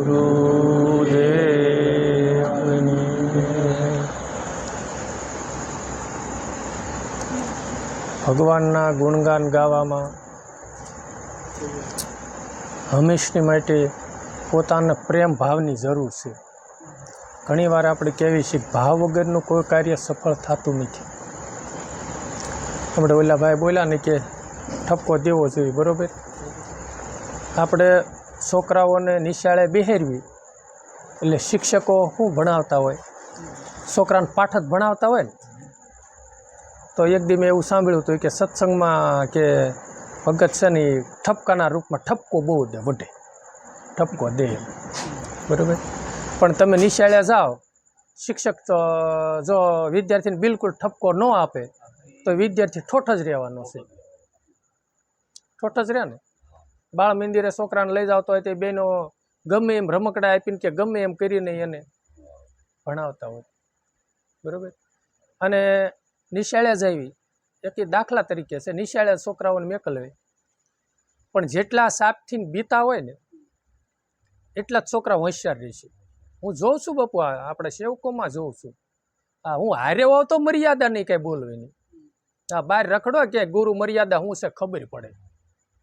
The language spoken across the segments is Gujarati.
ગુરુદેવની ભગવાનના ગુણગાન ગાવામાં હંમેશની માટે પોતાના પ્રેમ ભાવની જરૂર છે. ઘણીવાર આપણે કહેવી છીએ ભાવ વગરનું કોઈ કાર્ય સફળ થતું નથી. આપણે ઓલા ભાઈ બોલ્યા ને કે ઠપકો દેવો જોઈએ, બરાબર. આપણે છોકરાઓને નિશાળે બેહારવી એટલે શિક્ષકો શું ભણાવતા હોય, છોકરાને પાઠ જ ભણાવતા હોય ને. તો એક દી મેં એવું સાંભળ્યું હતું કે સત્સંગમાં કે ભગત છે ને ઠપકાના રૂપમાં ઠપકો બહુ દે, વઢે ઠપકો દે, બરાબર. પણ તમે નિશાળે જાઓ, શિક્ષક જો વિદ્યાર્થીને બિલકુલ ઠપકો ન આપે તો વિદ્યાર્થી ઠોઠ જ રહેવાનો છે, ઠોઠ જ રહે ને. બાળ મંદિરે છોકરાને લઈ જાવતો હોય તો બેનો ગમે એમ રમકડા આપીને કે ગમે એમ કરીને એને ભણાવતા હોય, બરાબર. અને નિશાળે જવી એક દાખલા તરીકે છે, નિશાળે છોકરાઓને મેકલવે, પણ જેટલા સાપથી બીતા હોય ને એટલા જ છોકરા હોશિયાર રહેશે. હું જોઉં છું બાપુ, આપણે સેવકોમાં જોઉં છું. હા, હું હારે હોઉં તો મર્યાદા નહીં કાંઈ બોલવાની. હા, બહાર રખડો કે ગુરુ મર્યાદા શું છે ખબર પડે,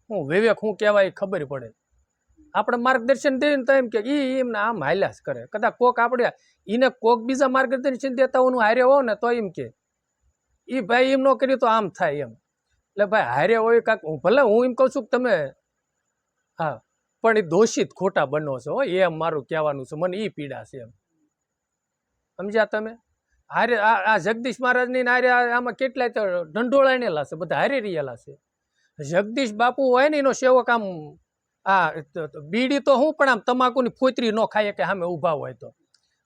હું વિવેક શું કહેવાય ખબર પડે. આપણે માર્ગદર્શન દઈએ ને તો એમ કે એમને આમ હાલ્યા જ કરે. કદાચ કોક આપણે એને કોક બીજા માર્ગદર્શન દેતા હું હારે હોઉં ને તો એમ કે એ ભાઈ એમ ન કર્યું તો આમ થાય એમ. એટલે ભાઈ હારે હોય કાંક, ભલે હું એમ કહું છું કે તમે હા પણ એ દોષિત ખોટા બનો છો, એમ મારું કહેવાનું છે, મને એ પીડા છે એમ. સમજ્યા તમે? હારે આ જગદીશ મહારાજની હારે આમાં કેટલાય તો ઢંઢોળાણેલા છે, બધા હારે રહેલા છે. જગદીશ બાપુ હોય ને એનો સેવક આમ બીડી તો હું પણ આમ તમાકુની ફોતરી ન ખાય કે સામે ઊભા હોય તો.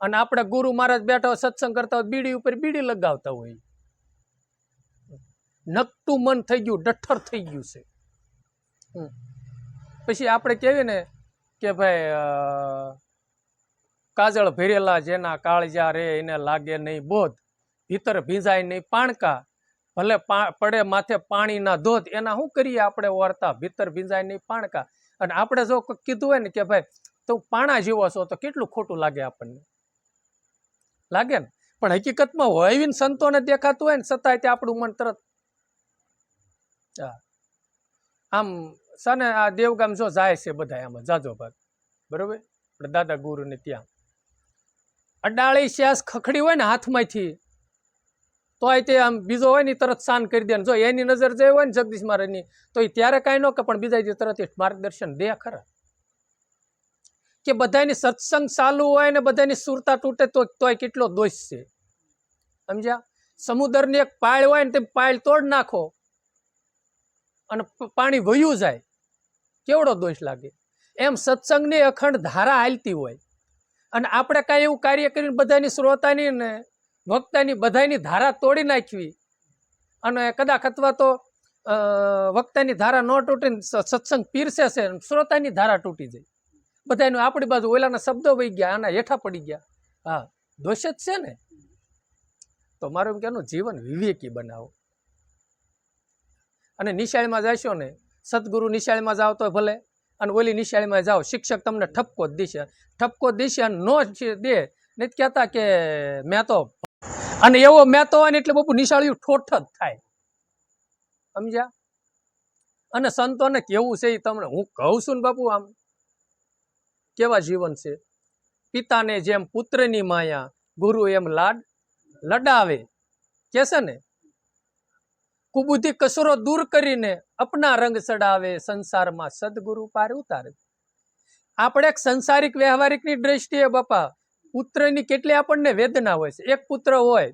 અને આપણે ગુરુ મહારાજ બેઠા સત્સંગ કરતા હોય બીડી ઉપર બીડી લગાવતા હોય. નકટું મન થઈ ગયું, ડઠ્ઠર થઈ ગયું છે. પછી આપણે કહેવી ને કે ભાઈ કાજળ ભરેલા જેના કાળજા રે એને લાગે નહીં બોધ, ભીતર ભીંજાય નહીં પાણકા, ભલે પડે માથે પાણીના ધોધ. એના શું કરીએ આપણે વાર્તા, ભીતર ભીંજાય નહીં પાણકા. અને આપણે જો કીધું હોય ને કે ભાઈ તું પાણા જેવો છો તો કેટલું ખોટું લાગે આપણને, લાગે ને. પણ હકીકતમાં હોય ને સંતોને દેખાતું હોય ને છતાંય તે આપણું મન તરત આમ સાને આ દેવગામ જો જાય છે બધા આમાં જાજો ભાગ, બરોબર. આપણે દાદા ગુરુ ને ત્યાં અડાળી શ્યાસ ખખડી હોય ને હાથમાંથી તોય તે આમ બીજો હોય ને તરત શાન કરી દે. જો એની નજર જઈ હોય ને જગદીશ મહારાજની તો એ ત્યારે કાંઈ ન કે પણ બીજા તરત માર્ગદર્શન દે ખરા. કે બધાની સત્સંગ ચાલુ હોય ને બધાની સુરતા તૂટે તોય કેટલો દોષ છે, સમજ્યા? સમુદ્રની એક પાળ હોય ને તે પાળ તોડ નાખો અને પાણી વયું જાય, કેવડો દોષ લાગે. એમ સત્સંગની અખંડ ધારા હાલતી હોય અને આપણે કાંઈ એવું કાર્ય કરીને બધાની શ્રોતાની ને વક્તાની બધાની ધારા તોડી નાખવી અને કદાચ અથવા તો વક્તાની ધારા ન તૂટીને સત્સંગ પીરસે છે, શ્રોતાની ધારા તૂટી જાય, બધાનું આપણી બાજુ ઓલાના શબ્દો વહી ગયા, આના હેઠા પડી ગયા. હા, દોષ જ છે ને. તો મારું એમ કહેવાનું જીવન વિવેકી બનાવો. અને નિશાળીમાં જશો ને, સદગુરુ નિશાળીમાં જાઓ તો ભલે, અને ઓલી નિશાળીમાં જાઓ શિક્ષક તમને ઠપકો જ દેશે, ઠપકો દેશે અને નો દે નથી કહેતા કે મેં તો, અને એવો મેં તો હોય ને એટલે બાપુ નિશાળીયું ઠોઠ જ થાય, સમજ્યા? અને સંતોને કેવું છે એ તમને હું કહું છું ને બાપુ, આમ કેવા જીવન છે. પિતાને જેમ પુત્રની માયા, ગુરુ એમ લાડ લડાવે, કે છે ને. કુબુદ્ધિ કસરો દૂર કરીને અપના રંગ ચડાવે, સંસારમાં સદગુરુ પાર ઉતારે. આપણે એક સંસારિક વ્યવહારિકની દ્રષ્ટિએ બાપા પુત્રની કેટલી આપણને વેદના હોય છે. એક પુત્ર હોય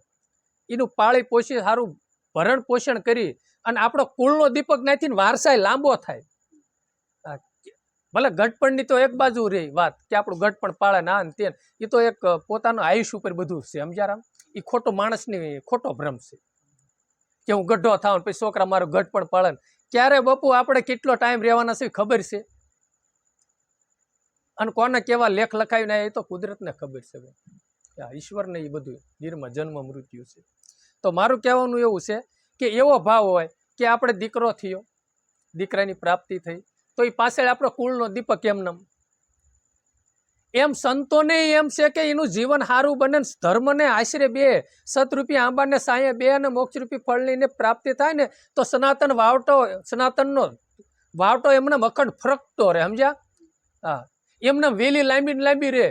એનું પાળી પોષી સારું ભરણ પોષણ કરી અને આપણો કુળનો દીપક નાખીને વારસાઈ લાંબો થાય. ભલે ઘટપણની તો એક બાજુ રહી વાત કે આપણું ઘટપણ પાળે ના ને તે, એ તો એક પોતાનું આયુષ્ય ઉપર બધું છે, સમજારામ. એ ખોટો માણસની ખોટો ભ્રમ છે કે હું ગઢો થાવ પછી છોકરા મારું ઘટપણ પાળે. ક્યારે બાપુ આપણે કેટલો ટાઈમ રહેવાના છે ખબર છે, અને કોને કેવા લેખ લખાવીને એ તો કુદરતને ખબર છે, ઈશ્વરને એ બધું નિર્મળ જન્મ મૃત્યુ છે. તો મારું કહેવાનું એવું છે કે એવો ભાવ હોય કે આપણે દીકરો થયો, દીકરાની પ્રાપ્તિ થઈ તો એ પાછળ આપણો કુળનો દીપક એમ નમ એમ સંતોને એમ છે કે એનું જીવન સારું બને, ધર્મને આશરે બે, સતરૂપી આંબાને સાંયે બે અને મોક્ષરૂપી ફળની પ્રાપ્તિ થાય ને તો સનાતન વાવટો, સનાતનનો વાવટો એમને અખંડ ફરકતો રહે, સમજ્યા? હા, એમને વેલી લાંબી રહે.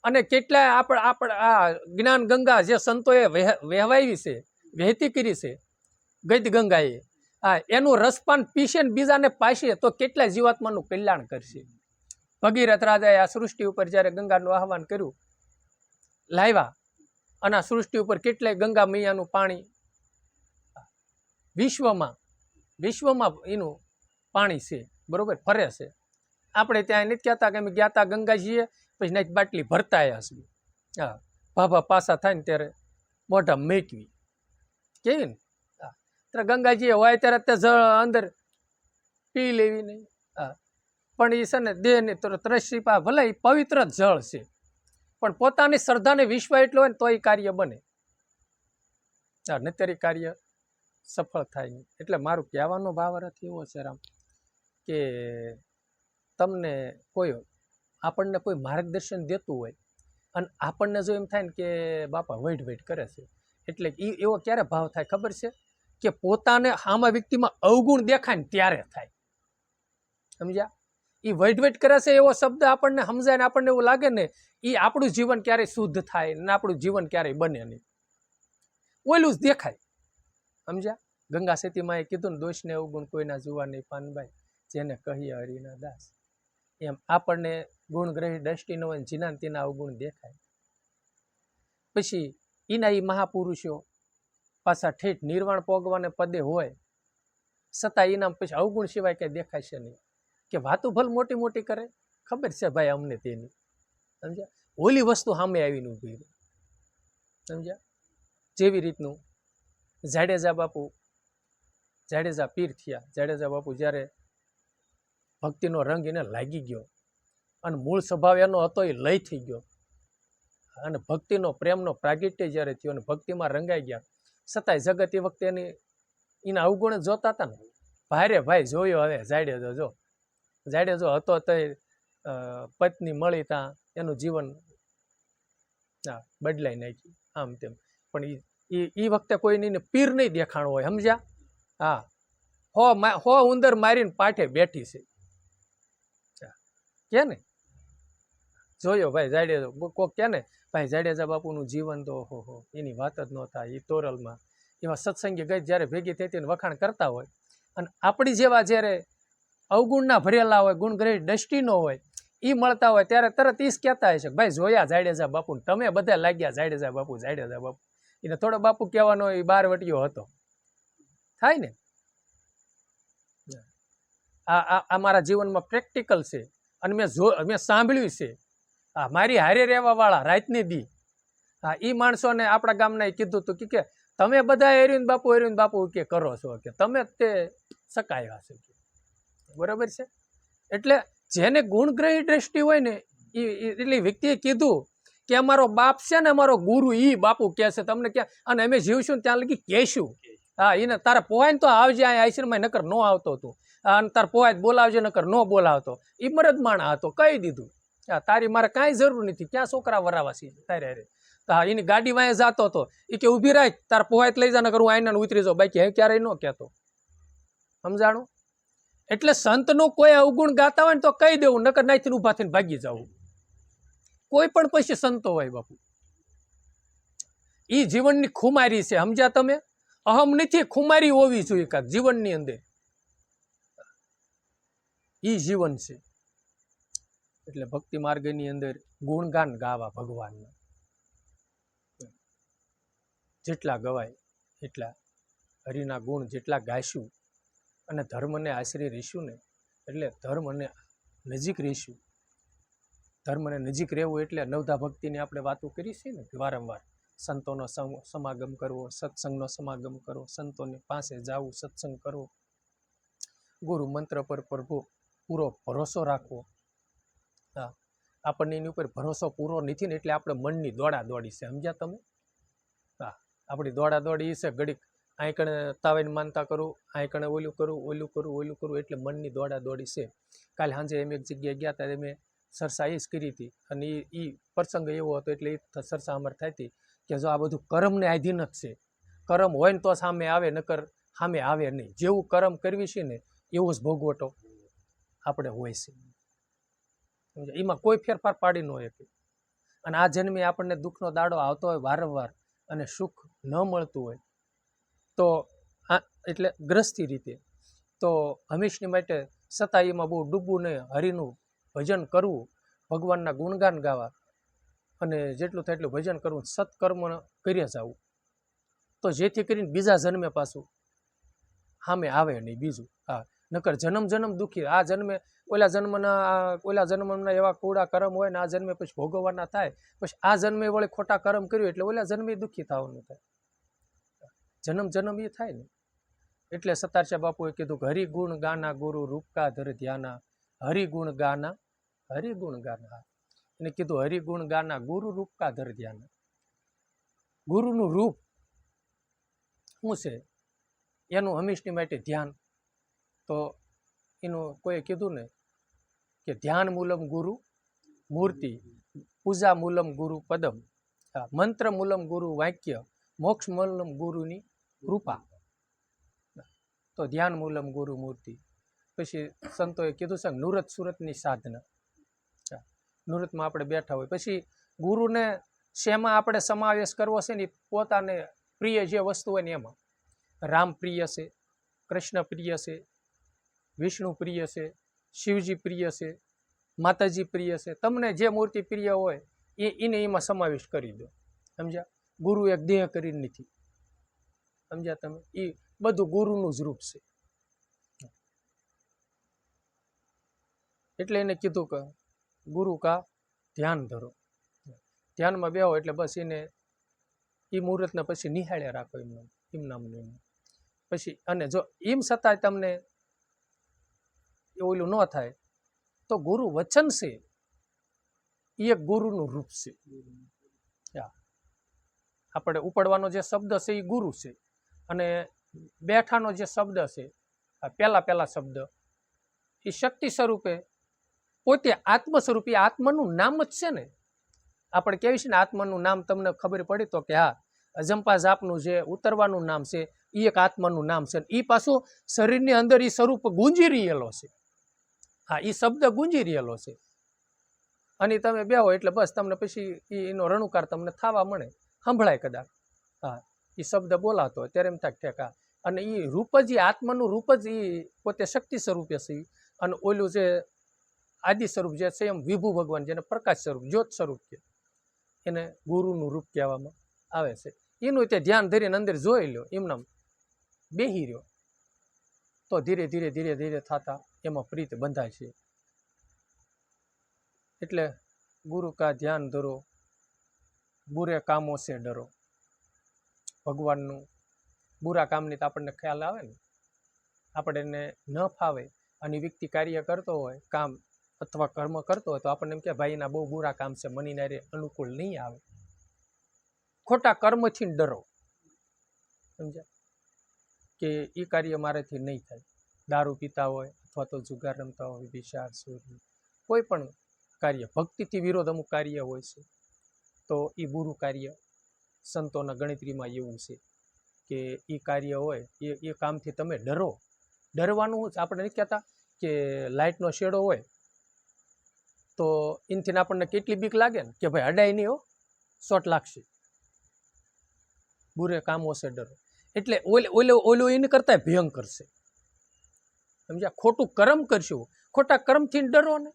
અને કેટલાય આપણે આ જ્ઞાન ગંગા જે સંતોએ વહેવાવી છે, વહેતી કરી છે ગદ ગંગાએ, હા, એનું રસપાન પીશે ને બીજાને પાશે તો કેટલા જીવાત્માનું કલ્યાણ કરશે. ભગીરથ રાજાએ આ સૃષ્ટિ ઉપર જ્યારે ગંગાનું આહવાન કર્યું, લાવ્યા, અને આ સૃષ્ટિ ઉપર કેટલાય ગંગા મૈયાનું પાણી વિશ્વમાં એનું પાણી છે, બરોબર, ફરે છે. આપણે ત્યાં નથી કહેતા કે અમે ગયા તા ગંગાજીએ, પછી નાખ બાટલી ભરતા આવ્યા છીએ. હા, ભાભા પાસા થાય ને ત્યારે મોઢા મેકવી કેવી ને, હા, ત્યારે ગંગાજીએ હોય ત્યારે તે જળ અંદર પી લેવી નહીં. હા, પણ એ છે ને દેહની ત્રશીપા, ભલે એ પવિત્ર જ જળ છે, પણ પોતાની શ્રદ્ધાને વિશ્વ એટલો હોય ને તો એ કાર્ય બને. હા, નતર કાર્ય સફળ થાય નહીં. એટલે મારું કહેવાનો ભાવ અર્થ એવો છે રામ, કે તમને આપણને કોઈ માર્ગદર્શન દેતું હોય અને આપણને જો એમ થાય ને કે બાપા વેઇટ કરે છે, એટલે એવો ક્યારે ભાવ થાય ખબર છે? કે પોતાને આમાં વ્યક્તિમાં અવગુણ દેખાય ને ત્યારે થાય, સમજ્યા? એ વેઇટ કરે છે એવો શબ્દ આપણને સમજાય ને આપણને એવું લાગે ને, એ આપણું જીવન ક્યારેય શુદ્ધ થાય ને આપણું જીવન ક્યારેય બને નહીં, ઓલું જ દેખાય, સમજ્યા? ગંગા સતીમાં એ કીધું ને, દોષને અવગુણ કોઈના જોવા નહીં પાનભાઈ, જેને કહીએ હરિના દાસ. એમ આપણને ગુણગ્રહી દ્રષ્ટિ ન હોય, જીના તેના અવગુણ દેખાય. પછી એના એ મહાપુરુષો પાછા ઠેઠ નિર્વાણ પોગવાને પદે હોય છતાં એના પછી અવગુણ સિવાય કઈ દેખાય છે નહીં. કે વાતું ભલ મોટી મોટી કરે, ખબર છે ભાઈ અમને તેની, સમજ્યા? ઓલી વસ્તુ સામે આવીને ઊભી રહી, સમજ્યા? જેવી રીતનું જાડેજા પીર થયા. જાડેજા બાપુ જ્યારે ભક્તિનો રંગ એને લાગી ગયો અને મૂળ સ્વભાવ એનો હતો એ લય થઈ ગયો, અને ભક્તિનો પ્રેમનો પ્રાગટ્ય જ્યારે થયો અને ભક્તિમાં રંગાઈ ગયા, છતાંય જગત એ વખતે એના અવગુણ જોતા હતા ને. ભાઈ જોયો હવે જાડેજો હતો તો પત્ની મળી ત્યાં એનું જીવન બદલાઈ નાખ્યું આમ તેમ. પણ એ વખતે કોઈને પીર નહીં દેખાણો હોય, સમજ્યા? હા, હો ઉંદર મારીને પાઠે બેઠી છે કે ને, જોયો ભાઈ જાડેજો. કોક કે ને ભાઈ જાડેજા બાપુનું જીવન તો હો એની વાત જ ન થાય. એ તોરલમાં એવા સત્સંગી ગઈ જ્યારે ભેગી થઈ તેને વખાણ કરતા હોય, અને આપણી જેવા જ્યારે અવગુણના ભરેલા હોય, ગુણગ્રહી દ્રષ્ટિ ન હોય, એ મળતા હોય ત્યારે તરત ઈ જ કહેતા હોય છે ભાઈ જોયા જાડેજા બાપુ, તમે બધા લાગ્યા જાડેજા બાપુ. એને થોડો બાપુ કહેવાનો એ 12 વટીયો હતો, થાય ને? આ મારા જીવનમાં પ્રેક્ટિકલ છે અને મેં સાંભળ્યું છે. હા, મારી હારે રહેવા વાળા રાતની દી, હા, એ માણસોને આપણા ગામના કીધું હતું કે તમે બધા એરવિંદ બાપુ કે કરો છો, કે તમે તે સકાયા છો, બરાબર છે? એટલે જેને ગુણગ્રહી દ્રષ્ટિ હોય ને એટલે વ્યક્તિએ કીધું કે અમારો બાપ છે ને, અમારો ગુરુ ઈ બાપુ કહે છે તમને ક્યાં, અને અમે જીવશું ત્યાં લગી કહેશું. હા, એને તારા પોહાય ને તો આવજે અહીંયા આશ્રમમાં, નકર ન આવતો તું, અને તાર પોહાય બોલાવજે નકર ન બોલાવતો. એ મરદ માણા હતો, કહી દીધું. હા, તારી મારે કાંઈ જરૂર નથી, ક્યાં છોકરા વરાવાસી તારે હારે. હા, એની ગાડી વાંહે જતો હતો, એ કે ઊભી રાખ, તાર પોહાય લઈ જા, નકર હું આઈને ઉતરી જાઉં, બાકી હે ક્યારેય ન કહેતો, સમજાણું? એટલે સંતનું કોઈ અવગુણ ગાતા હોય ને તો કહી દેવું, નકર નાથી ઊભા થઈને ભાગી જવું. કોઈ પણ પછી સંતો હોય બાપુ, એ જીવનની ખુમારી છે, સમજ્યા તમે? અહમ નથી, ખુમારી હોવી જોઈએ કાંક જીવનની અંદર, એ જીવન છે. એટલે ભક્તિ માર્ગની અંદર ગુણગાન ગાવા ભગવાનના, જેટલા ગવાય એટલા, હરિના ગુણ જેટલા ગાઈશું અને ધર્મને આશરે રહીશું ને, એટલે ધર્મને નજીક રહીશું. ધર્મને નજીક રહેવું એટલે નવધા ભક્તિની આપણે વાતો કરી છે ને વારંવાર. સંતોનો સમાગમ કરવો, સત્સંગનો સમાગમ કરવો, સંતોની પાસે જવું, સત્સંગ કરવો, ગુરુ મંત્ર પર પૂરો ભરોસો રાખવો. હા, આપણને એની ઉપર ભરોસો પૂરો નથી ને એટલે આપણે મનની દોડી છે, સમજ્યા તમે? હા, આપણી દોડી છે ઘડીક અહીં કણે તાવીને માનતા કરું, અહીં કણે ઓલું કરું એટલે મનની દોડી છે. કાલે સાંજે એમ એક જગ્યાએ ગયા હતા, અમે સરસા એ જ કરી હતી. અને એ પ્રસંગ એવો હતો એટલે એ સરસા અમર થાય હતી કે જો આ બધું કર્મને આધીન જ છે, કર્મ હોય ને તો સામે આવે, નકર સામે આવે નહીં. જેવું કર્મ કરવી છે ને એવો જ ભોગવટો આપણે હોય છે. એમાં કોઈ ફેરફાર પાડી ન શકે. અને આ જન્મે આપણને દુઃખનો દાડો આવતો હોય વારંવાર અને સુખ ન મળતું હોય તો આ એટલે ગ્રસ્તી રીતે તો હંમેશની માટે સતાઈમાં બહુ ડૂબવું નહીં, હરિનું ભજન કરવું, ભગવાનના ગુણગાન ગાવા અને જેટલું થાય એટલું ભજન કરવું, સત્કર્મ કરી જવું, તો જેથી કરીને બીજા જન્મે પાછું સામે આવે નહીં બીજું. હા, નકર જન્મ જન્મ દુઃખી. આ જન્મે ઓલા જન્મના એવા કુડા કર્મ હોય ને આ જન્મે પછી ભોગવવાના થાય, પછી આ જન્મે વળી ખોટા કર્મ કર્યું એટલે ઓલા જન્મે દુઃખી થવાનું થાય. જન્મ જન્મ એ થાય ને. એટલે સતારશા બાપુએ કીધું કે હરિગુણ ગાના ગુરુ રૂપકા ધર ધ્યાના, હરિગુણ ગાના એને કીધું હરિગુણ ગાના ગુરુ રૂપકા ધર ધ્યાના. ગુરુનું રૂપ શું છે એનું હંમેશની માટે ધ્યાન. તો એનું કોઈ કીધું ને કે ધ્યાન મૂલમ ગુરુ મૂર્તિ, પૂજા મૂલમ ગુરુ પદમ, મંત્ર મૂલમ ગુરુ વાક્ય, મોક્ષ મૂલમ ગુરુની કૃપા. તો ધ્યાન મૂલમ ગુરુ મૂર્તિ. પછી સંતોએ કીધું છે નુરત સુરતની સાધના. નુરતમાં આપણે બેઠા હોય પછી ગુરુને શેમાં આપણે સમાવેશ કરવો છે ને પોતાને પ્રિય જે વસ્તુ હોય ને એમાં. રામ પ્રિય છે, કૃષ્ણ પ્રિય છે, વિષ્ણુ પ્રિય છે, શિવજી પ્રિય છે, માતાજી પ્રિય છે. તમને જે મૂર્તિ પ્રિય હોય એને એમાં સમાવેશ કરી દો. સમજ્યા? ગુરુ એક દેહ કરીને નથી. સમજ્યા તમે? એ બધું ગુરુનું જ રૂપ છે. એટલે એને કીધું કે ગુરુ કા ધ્યાન ધરો. ધ્યાનમાં બેહો એટલે બસ એને એ મુહૂર્તને પછી નિહાળ્યા રાખો એમનામ. પછી અને જો એમ છતાંય તમને ઓલું ન થાય તો ગુરુ વચન છે એ એક ગુરુનું રૂપ છે. આપણે ઉપડવાનો જે શબ્દ છે એ ગુરુ છે, અને બેઠાનો જે શબ્દ છે પહેલા શબ્દ એ શક્તિ સ્વરૂપે પોતે આત્મ સ્વરૂપે આત્માનું નામ જ છે ને. આપણે કહેવી છે ને આત્માનું નામ તમને ખબર પડી તો કે હા અજંપા જાપનું જે ઉતરવાનું નામ છે એ એક આત્માનું નામ છે. એ પાછું શરીરની અંદર એ સ્વરૂપ ગુંજી રહેલો છે. હા, એ શબ્દ ગુંજી રહેલો છે. અને તમે બેહો એટલે બસ તમને પછી એનો રણુકાર તમને થવા મળે, સંભળાય કદાચ. હા, એ શબ્દ બોલાતો હોય ત્યારે એમ થાય ઠેકા. અને એ રૂપ જ એ આત્માનું રૂપ જ એ પોતે શક્તિ સ્વરૂપે છે. અને ઓલું જે આદિ સ્વરૂપ જે છે એમ વિભુ ભગવાન જેને પ્રકાશ સ્વરૂપ જ્યોત સ્વરૂપ કે એને ગુરુનું રૂપ કહેવામાં આવે છે. એનું તે ધ્યાન ધરીને અંદર જોઈ લો, એમનામ બેહી રહ્યો તો ધીરે ધીરે થતા એમાં પ્રીત બંધાય છે. એટલે ગુરુ કા ધ્યાન ધરો, બુરે કામો સે ડરો. ભગવાનનું બુરા કામની તો આપણને ખ્યાલ આવે ને, આપણે એને ન ફાવે અને વ્યક્તિ કાર્ય કરતો હોય, કામ અથવા કર્મ કરતો હોય તો આપણને એમ કે ભાઈ એના બહુ બુરા કામ છે, મનીને અનુકૂળ નહીં આવે. ખોટા કર્મથી ડરો. સમજ્યા? કે એ કાર્ય મારાથી નહીં થાય. દારૂ પીતા હોય અથવા તો જુગાર રમતા હોય, વિશાળ ચોરી, કોઈ પણ કાર્ય ભક્તિથી વિરોધ અમુક કાર્ય હોય છે તો એ બુરું કાર્ય સંતોના ગણતરીમાં એવું છે કે એ કાર્ય હોય એ કામથી તમે ડરો. ડરવાનું આપણે નથી કહેતા કે લાઇટનો શેડો હોય તો એનાથી આપણને કેટલી બીક લાગે ને કે ભાઈ અડાય નહીં હો, શોર્ટ લાગશે. બુરે કામો છે ડરો એટલે ઓલું એને કરતા ભયંકર છે. સમજ્યા? ખોટું કર્મ કરશું, ખોટા કર્મથી ડરો ને.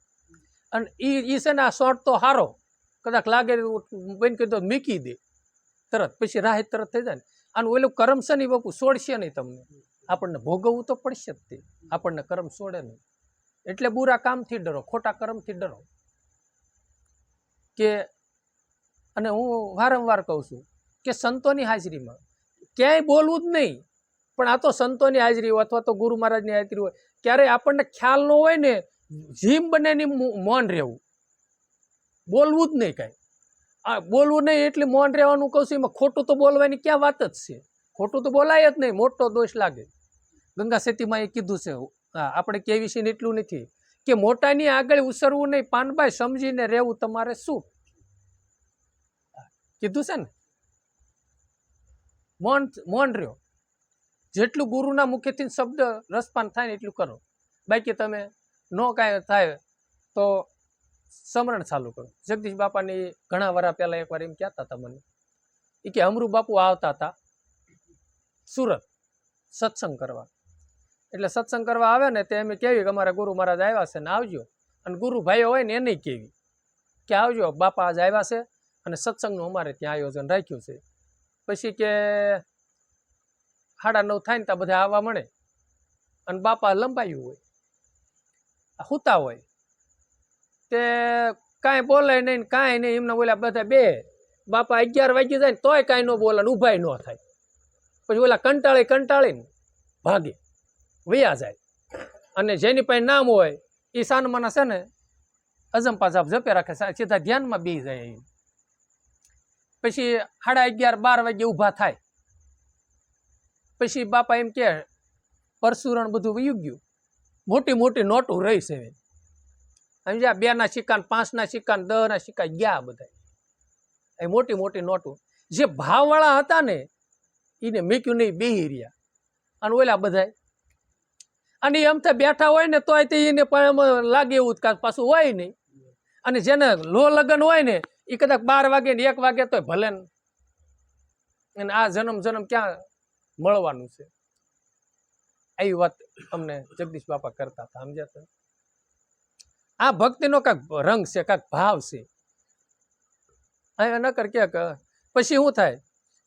અને એ છે ને આ શોર્ટ તો હારો કદાચ લાગે બંધ કરી દો મૂકી દે તરત, પછી રાહત તરત થઈ જાય ને. અને ઓલું કર્મ છે ને બાપુ છોડશે નહીં તમને, આપણને ભોગવવું તો પડશે જ તે, આપણને કર્મ છોડે નહીં. એટલે બુરા કામથી ડરો, ખોટા કર્મથી ડરો. કે અને હું વારંવાર કહું છું કે સંતોની હાજરીમાં ક્યાંય બોલવું જ નહીં. પણ આ તો સંતોની હાજરી હોય અથવા તો ગુરુ મહારાજની હાજરી હોય, ક્યારેય આપણને ખ્યાલ ન હોય ને જીમ બને ની મૌન રહેવું, બોલવું જ નહીં કાંઈ. આ બોલવું નહીં એટલે મૌન રહેવાનું કહું છું. એમાં ખોટું તો બોલવાની ક્યાં વાત જ છે? ખોટું તો બોલાય જ નહીં, મોટો દોષ લાગે. ગંગા સતીમાં એ કીધું છે. હા, આપણે કેવી છે ને એટલું નથી કે મોટાની આગળ ઉસરવું નહીં, પાનભાઈ સમજીને રહેવું તમારે શું કીધું છે ને. મૌન રહ્યો, જેટલું ગુરુના મુખેથી શબ્દ રસપાન થાય ને એટલું કરો. બાકી તમે નો કાંઈ થાય તો સમરણ ચાલુ કરો. જગદીશ બાપાની ઘણા વર્ષ પહેલા એકવાર એમ કહેતા હતા મને, એ કે અમરુ બાપુ આવતા હતા સુરત સત્સંગ કરવા. એટલે સત્સંગ કરવા આવે ને તે એમ કેવી કે અમારા ગુરુ મહારાજ આવ્યા છે ને આવજો. અને ગુરુ ભાઈઓ હોય ને એને કેવી કે આવજો બાપા આજ આવ્યા છે અને સત્સંગનું અમારે ત્યાં આયોજન રાખ્યું છે. પછી કે 9:30 થાય ને ત્યાં બધા આવવા મળે અને બાપા લંબાયું હોય, હુતા હોય, તે કાંઈ બોલે નહીં, કાંઈ નહીં. એમને બોલ્યા બધા બે બાપા 11 વાગી જાય ને તોય કાંઈ ન બોલે, ઊભાય ન થાય. પછી ઓલા કંટાળીને ભાગે વયા જાય. અને જેની પાસે નામ હોય એ સાનમાના છે ને અજંપા જાપ જપે રાખે, સીધા ધ્યાનમાં બેસી જાય. પછી 11:30-12 વાગે ઊભા થાય. પછી બાપા એમ કે પરશુરણ બધું વયું ગયું, મોટી મોટી નોટું રહી છે. સમજ્યા? 2 ના સિક્કા, 5 ના સિક્કા, 10 ના સિક્કા ગયા બધા. એ મોટી મોટી નોટું જે ભાવવાળા હતા ને એને મેક્યું નહીં, બેહી રહ્યા. અને ઓલા બધા અને એમ તો બેઠા હોય ને તોય તે એને લાગે એવું પાછું હોય નહીં. અને જેને લો લગન હોય ને એ કદાચ 12 વાગે ને 1 વાગે તોય ભલે. અને આ જન્મ ક્યાં મળવાનું છે? એવી વાત અમને જગદીશ બાપા કરતા હતા. સમજ્યા? આ ભક્તિનો કાંઈક રંગ છે, કાંઈક ભાવ છે. અહીંયા નકર ક્યાંક પછી શું થાય?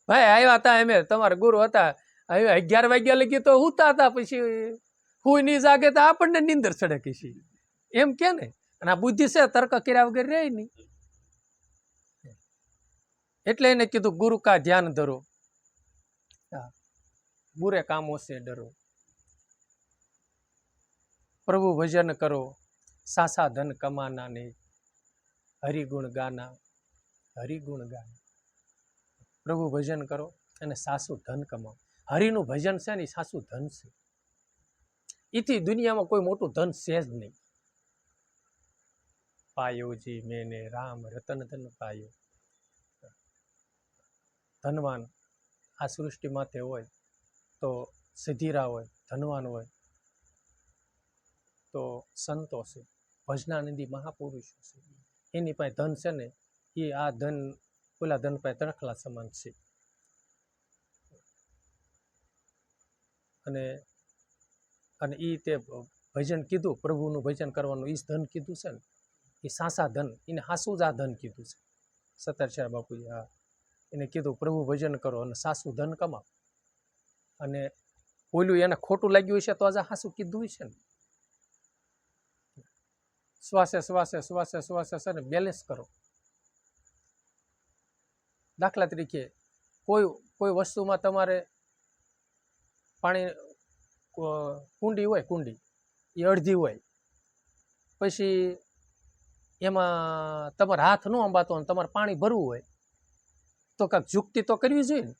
ભાઈ આવ્યા હતા એમ તમારા ગુરુ હતા, 11 વાગ્યા લગી તો હુતા હતા, પછી હુઈ નહીં જાગે તો આપણને નીંદર ચડે કે એમ કે ને. અને આ બુદ્ધિ છે, તર્ક કર્યા વગર રહે નહીં. એટલે એને કીધું ગુરુ કા ધ્યાન ધરો, બુરે કામો સે ડરો, પ્રભુ ભજન કરો, સાસા ધન કમાના ને હરિગુણ ગાના. હરિગુણ ગાના, પ્રભુ ભજન કરો અને સાસુ ધન કમાવો. હરિનું ભજન છે ને સાસુ ધન છે. એથી દુનિયામાં કોઈ મોટું ધન છે જ નહીં. પાયો જી મેને રામ રતન ધન પાયો. ધનવાન આ સૃષ્ટિ માથે હોય તો સિદ્ધિરા હોય, ધનવાન હોય તો સંતો છે, ભજનાનંદી મહાપુરુષો છે. એની પાસે ધન છે ને એ આ ધન ઓલા ધન પાસે તણખલા સમાન છે. અને એ તે ભજન કીધું, પ્રભુનું ભજન કરવાનું એ ધન કીધું છે ને એ સાસા ધન, એને હાસુ જ આ ધન કીધું છે. સત્તરશા બાપુજી હા એને કીધું પ્રભુ ભજન કરો અને સાસુ ધન કમાવો. અને ઓલું એને ખોટું લાગ્યું છે તો આજે હાસુ કીધું છે ને. શ્વાસે શ્વાસે શ્વાસે શ્વાસે છે ને બેલેન્સ કરો. દાખલા તરીકે કોઈ વસ્તુમાં તમારે પાણી કુંડી હોય, કુંડી એ અડધી હોય, પછી એમાં તમારે હાથ ન અંબાતો અને તમારે પાણી ભરવું હોય તો કાંઈક યુક્તિ તો કરવી જોઈએ ને.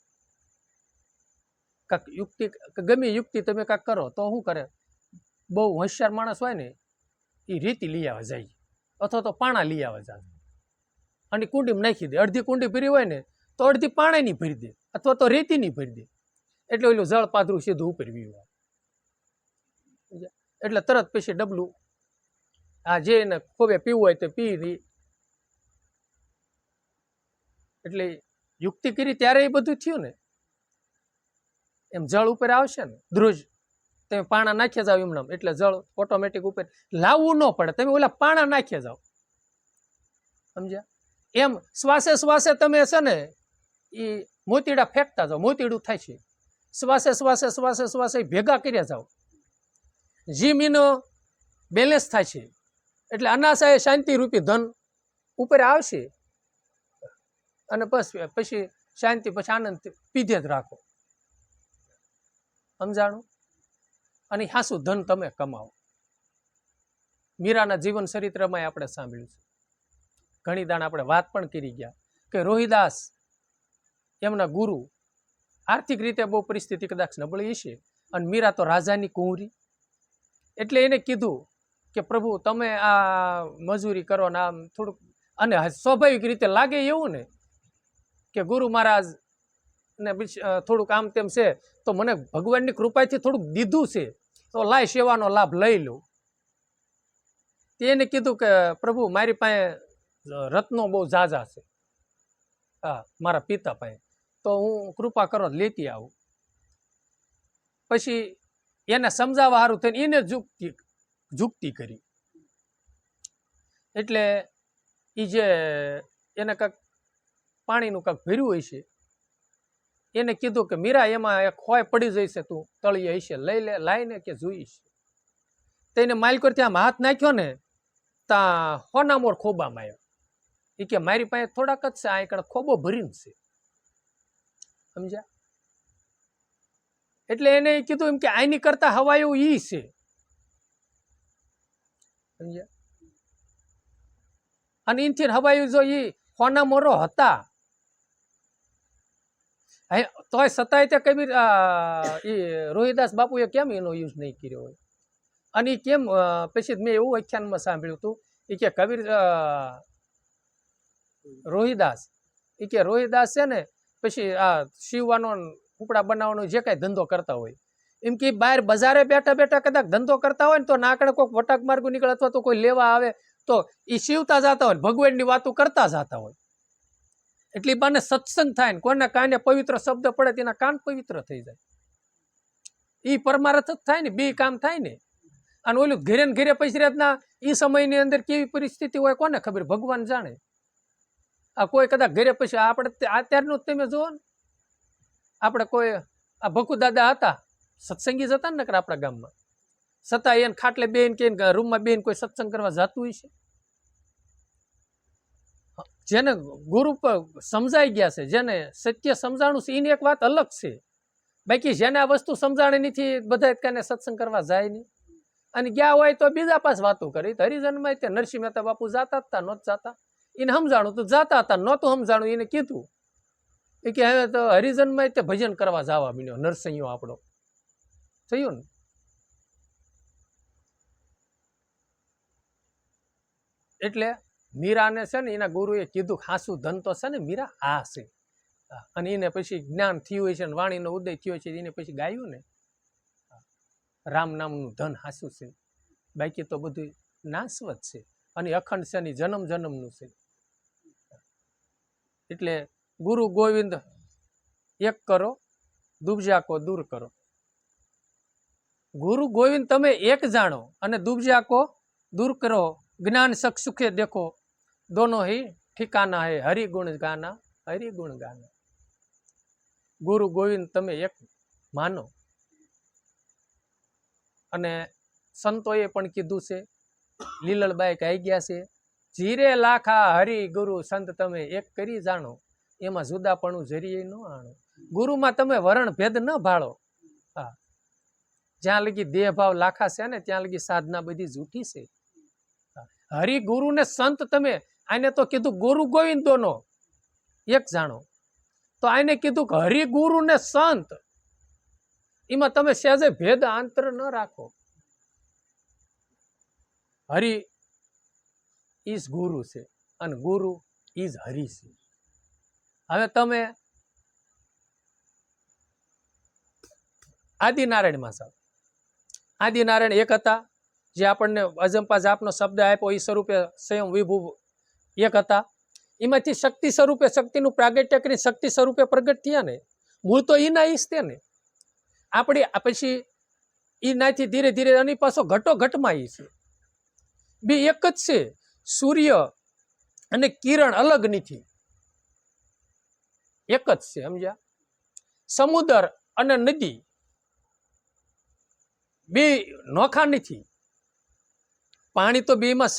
કાંઈક યુક્તિ, ગમે યુક્તિ તમે કાંઈક કરો તો શું કરે? બહુ હોશિયાર માણસ હોય ને એ રેતી લઈ આવે જાય અથવા તો પાણા લઈ આવે જાય અને કુંડીમાં નાખી દે. અડધી કુંડી ભરી હોય ને તો અડધી પાણીની ભરી દે અથવા તો રેતીની ભરી દે. એટલે ઓલું જળ પાથરું સીધું ઉપર વીવું. એટલે તરત પછી ડબલું આ જે એને ખોબે પીવું હોય તો પી દે. એટલે યુક્તિ કરી ત્યારે એ બધું થયું ને. એમ જળ ઉપર આવશે ને દરરોજ તમે પાણા નાખ્યા જાવ એમનામ એટલે જળ ઓટોમેટિક ઉપર લાવવું ન પડે. તમે ઓલા પાણા નાખ્યા જાવ. સમજ્યા? એમ શ્વાસે શ્વાસે તમે છે ને એ મોતીડા ફેંકતા જાઓ, મોતીડું થાય છે. શ્વાસે શ્વાસે શ્વાસે શ્વાસે ભેગા કર્યા જાઓ, જીમીનો બેલેન્સ થાય છે. એટલે અનાશાએ શાંતિ રૂપી ધન ઉપર આવશે અને બસ પછી શાંતિ, પછી આનંદ પીધે જ રાખો. સમજાણું? અને હાસું ધન તમે કમાવો. મીરાના જીવન ચરિત્રમાં આપણે સાંભળ્યું છે. ઘણી દાણ આપણે વાત પણ કરી ગયા કે રોહિદાસ એમના ગુરુ આર્થિક રીતે બહુ પરિસ્થિતિ કદાચ નબળી હશે અને મીરા તો રાજાની કુંવરી. એટલે એને કીધું કે પ્રભુ તમે આ મજૂરી કરો ને આમ થોડુંક, અને સ્વાભાવિક રીતે લાગે એવું ને કે ગુરુ મહારાજ ને થોડુંક આમ તેમ છે તો મને ભગવાનની કૃપાથી થોડુંક દીધું છે તો લાય સેવાનો લાભ લઈ લઉં. તેને કીધું કે પ્રભુ મારી પાસે રત્નો બહુ ઝાઝા છે, હા મારા પિતા પાસે, તો હું કૃપા કરો લેતી આવું. પછી એને સમજાવવા સારું થઈને એને જુક્તિ કરી. એટલે એ જે એને કાંઈક પાણીનું કાંઈક ભર્યું હોય છે, એને કીધું કે મીરા એમાં એક ખોય પડી જઈશે, તું તળિયે હશે લઈ લે, લાઈને કે જોઈશ. તેને માલિકો ત્યાં હાથ નાખ્યો ને ત્યાં હોનામોર ખોબામાં આવ્યો. એ કે મારી પાસે થોડાક જ છે, આ એકડે ખોબો ભરીને છે, સમજ્યા? એટલે એને કીધું એમ કે આની કરતા હવાયું ઈ છે, સમજ્યા? અને એનથી હવાયું જો ઈ હોનામોરો હતા તોય છતાંય તે કબીર રોહિદાસ બાપુએ કેમ એનો યુઝ નહીં કર્યો હોય? અને એ કેમ પછી મેં એવું આખ્યાનમાં સાંભળ્યું હતું એ કે કબીર રોહિદાસ છે ને પછી આ સીવવાનો કપડા બનાવવાનો જે કાંઈ ધંધો કરતા હોય એમ કે બહાર બજારે બેઠા બેઠા કદાચ ધંધો કરતા હોય ને તો નાકડે કોઈક વટાક માર્ગો નીકળે અથવા તો કોઈ લેવા આવે તો એ સીવતા જતા હોય, ભગવાનની વાતો કરતા જતા હોય. એટલી બાને સત્સંગ થાય ને કોઈના કાને પવિત્ર શબ્દ પડે તેના કાન પવિત્ર થઈ જાય. એ પરમાર્થ જ થાય ને, બે કામ થાય ને. અને ઓલું ઘેરે ને ઘેરે પૈસા એ સમયની અંદર કેવી પરિસ્થિતિ હોય કોને ખબર, ભગવાન જાણે. આ કોઈ કદાચ ઘરે પછી આપણે અત્યારનું તમે જુઓ ને, આપણે કોઈ આ ભકુ દાદા હતા સત્સંગી જ હતા ને નકર આપણા ગામમાં, છતાં એને ખાટલે બેન કે રૂમમાં બેન કોઈ સત્સંગ કરવા જતું હોય છે? જેને ગુરુ પર સમજાઈ ગયા છે, જેને સત્ય સમજાણું છે એની એક વાત અલગ છે. બાકી જેને આ વસ્તુ સમજાણી નથી બધા કાને સત્સંગ કરવા જાય નહીં. અને ગયા હોય તો બીજા પાસ વાતો કરી. હરિજનમાં તે નરસિંહ મહેતા બાપુ જાતા હતા, નહોત જાતા, એને સમજાણું તો જાતા હતા, નહોતું સમજાણું એને કીધું એ કે હવે તો હરિજનમાં તે ભજન કરવા જવા મીડ્યો નરસિંહો આપણો થયું ને. એટલે મીરાને છે ને એના ગુરુએ કીધું હાસું ધન તો છે ને મીરા આ છે. અને એને પછી જ્ઞાન થયું હોય છે ને વાણીનો ઉદય થયો છે એને પછી ગાયું ને રામ નામનું ધન હાસું છે, બાકી તો બધું નાશવત છે અને અખંડ છે ને જન્મ જન્મનું છે. એટલે ગુરુ ગોવિંદ એક કરો, દુબજા કો દૂર કરો. ગુરુ ગોવિંદ તમે એક જાણો અને દુબજા કો દૂર કરો. જ્ઞાન સખ સુખે દેખો, दोनों ही ठिकाना है हरि गुण गाना, हरि गुण गाना. गुरु गोविंद તમે એક માનો. અને સંતોએ પણ કીધું છે, લીલળબાઈ કહી ગયા છે, જીરે લાખા હરિ ગુરુ સંત તમે એક કરી જાણો, એમાં જુદાપણું જરીએ ન આણો. ગુરુમાં તમે વરણ ભેદ ન ભાળો. હા, જ્યાં લગી દેહ ભાવ લાખા છે ને ત્યાં લગી સાધના બધી જૂઠી છે. હરિ ગુરુ ને સંત તમે આને તો કીધું ગુરુ ગોવિંદોનો એક જાણો, તો આને કીધું કે હરિ ગુરુ ને સંત, એમાં તમે સહેજે ભેદ આંતર ન રાખો. હરિ ઇઝ ગુરુ છે અને ગુરુ ઇઝ હરિ છે. હવે તમે આદિનારાયણમાં જાઓ. આદિનારાયણ એક હતા જે આપણને અજંપા જાપનો શબ્દ આપ્યો એ સ્વરૂપે સ્વયં વિભુ એક હતા. એમાંથી શક્તિ સ્વરૂપે શક્તિનું પ્રાગટ્ય કરી શક્તિ સ્વરૂપે પ્રગટ થયા ને. મૂળ તો એના ઈશ તે ને. આપણી પછી એનાથી ધીરે ધીરે એની પાછો ઘટો ઘટમાં ઈ છે. બે એક જ છે. સૂર્ય અને કિરણ અલગ નથી, એક જ છે, સમજ્યા? સમુદ્ર અને નદી બે નોખા નથી. પાણી તો બેમાં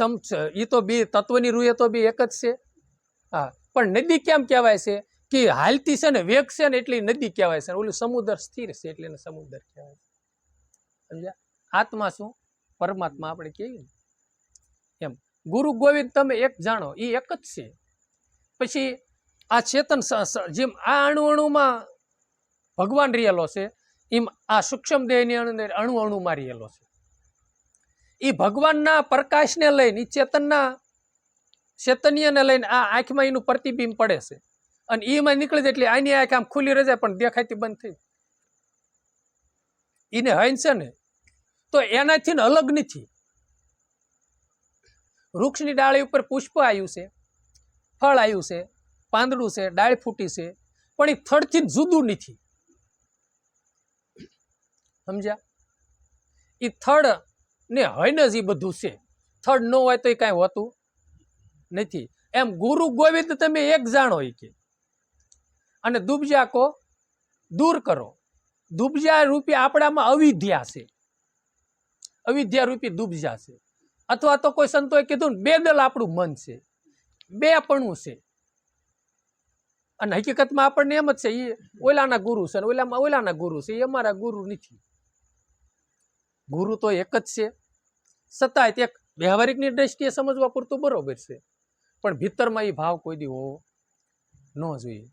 એ તો બે તત્વની રૂએ તો બે એક જ છે. હા, પણ નદી કેમ કહેવાય છે કે હાલતી છે ને વેગ છે ને એટલે નદી કહેવાય છે. ઓલું સમુદ્ર સ્થિર છે એટલે એને સમુદ્ર કહેવાય છે. સમજ્યા? આત્મા શું? પરમાત્મા આપણે કહીએ ને એમ. ગુરુ ગોવિંદ તમે એક જાણો, એ એક જ છે. પછી આ ચેતન જેમ આ અણુ અણુમાં ભગવાન રહેલો છે, એમ આ સૂક્ષ્મ દેહની અંદર અણુ અણુમાં રહેલો છે. એ ભગવાનના પ્રકાશને લઈને, એ ચૈતન્યને લઈને આ આંખમાં એનું પ્રતિબિંબ પડે છે, અને એમાં નીકળે છે એટલે આની આંખ આમ ખુલ્લી રહે જાય પણ દેખાતી બંધ થઈ. એને હૈન છે ને તો એનાથી અલગ નથી. વૃક્ષની ડાળી ઉપર પુષ્પ આવ્યું છે, ફળ આવ્યું છે, પાંદડું છે, ડાળ ફૂટી છે, પણ એ થડથી જુદું નથી. સમજ્યા? એ થડ ને હૈન જ એ બધું છે. થડ ન હોય તો એ કાંઈ હોતું નથી. એમ ગુરુ ગોવિંદ તમે એક જાણો કે, અને દુબજા કો દૂર કરો. દુબજા રૂપી આપણામાં અવિદ્યા છે, અવિદ્યા રૂપી દુબજા છે. અથવા તો કોઈ સંતોએ કીધું ને બેદલ આપણું મન છે, બેપણું છે. અને હકીકતમાં આપણને એમ જ છે એ ઓલાના ગુરુ છે, ઓલામાં ઓલાના ગુરુ છે, એ અમારા ગુરુ નથી. ગુરુ તો એક જ છે, છતાંય એક વ્યવહારિકની દ્રષ્ટિએ સમજવા પૂરતું બરોબર છે, પણ ભીતરમાં એ ભાવ કોઈ દી હોવો ન જોઈએ.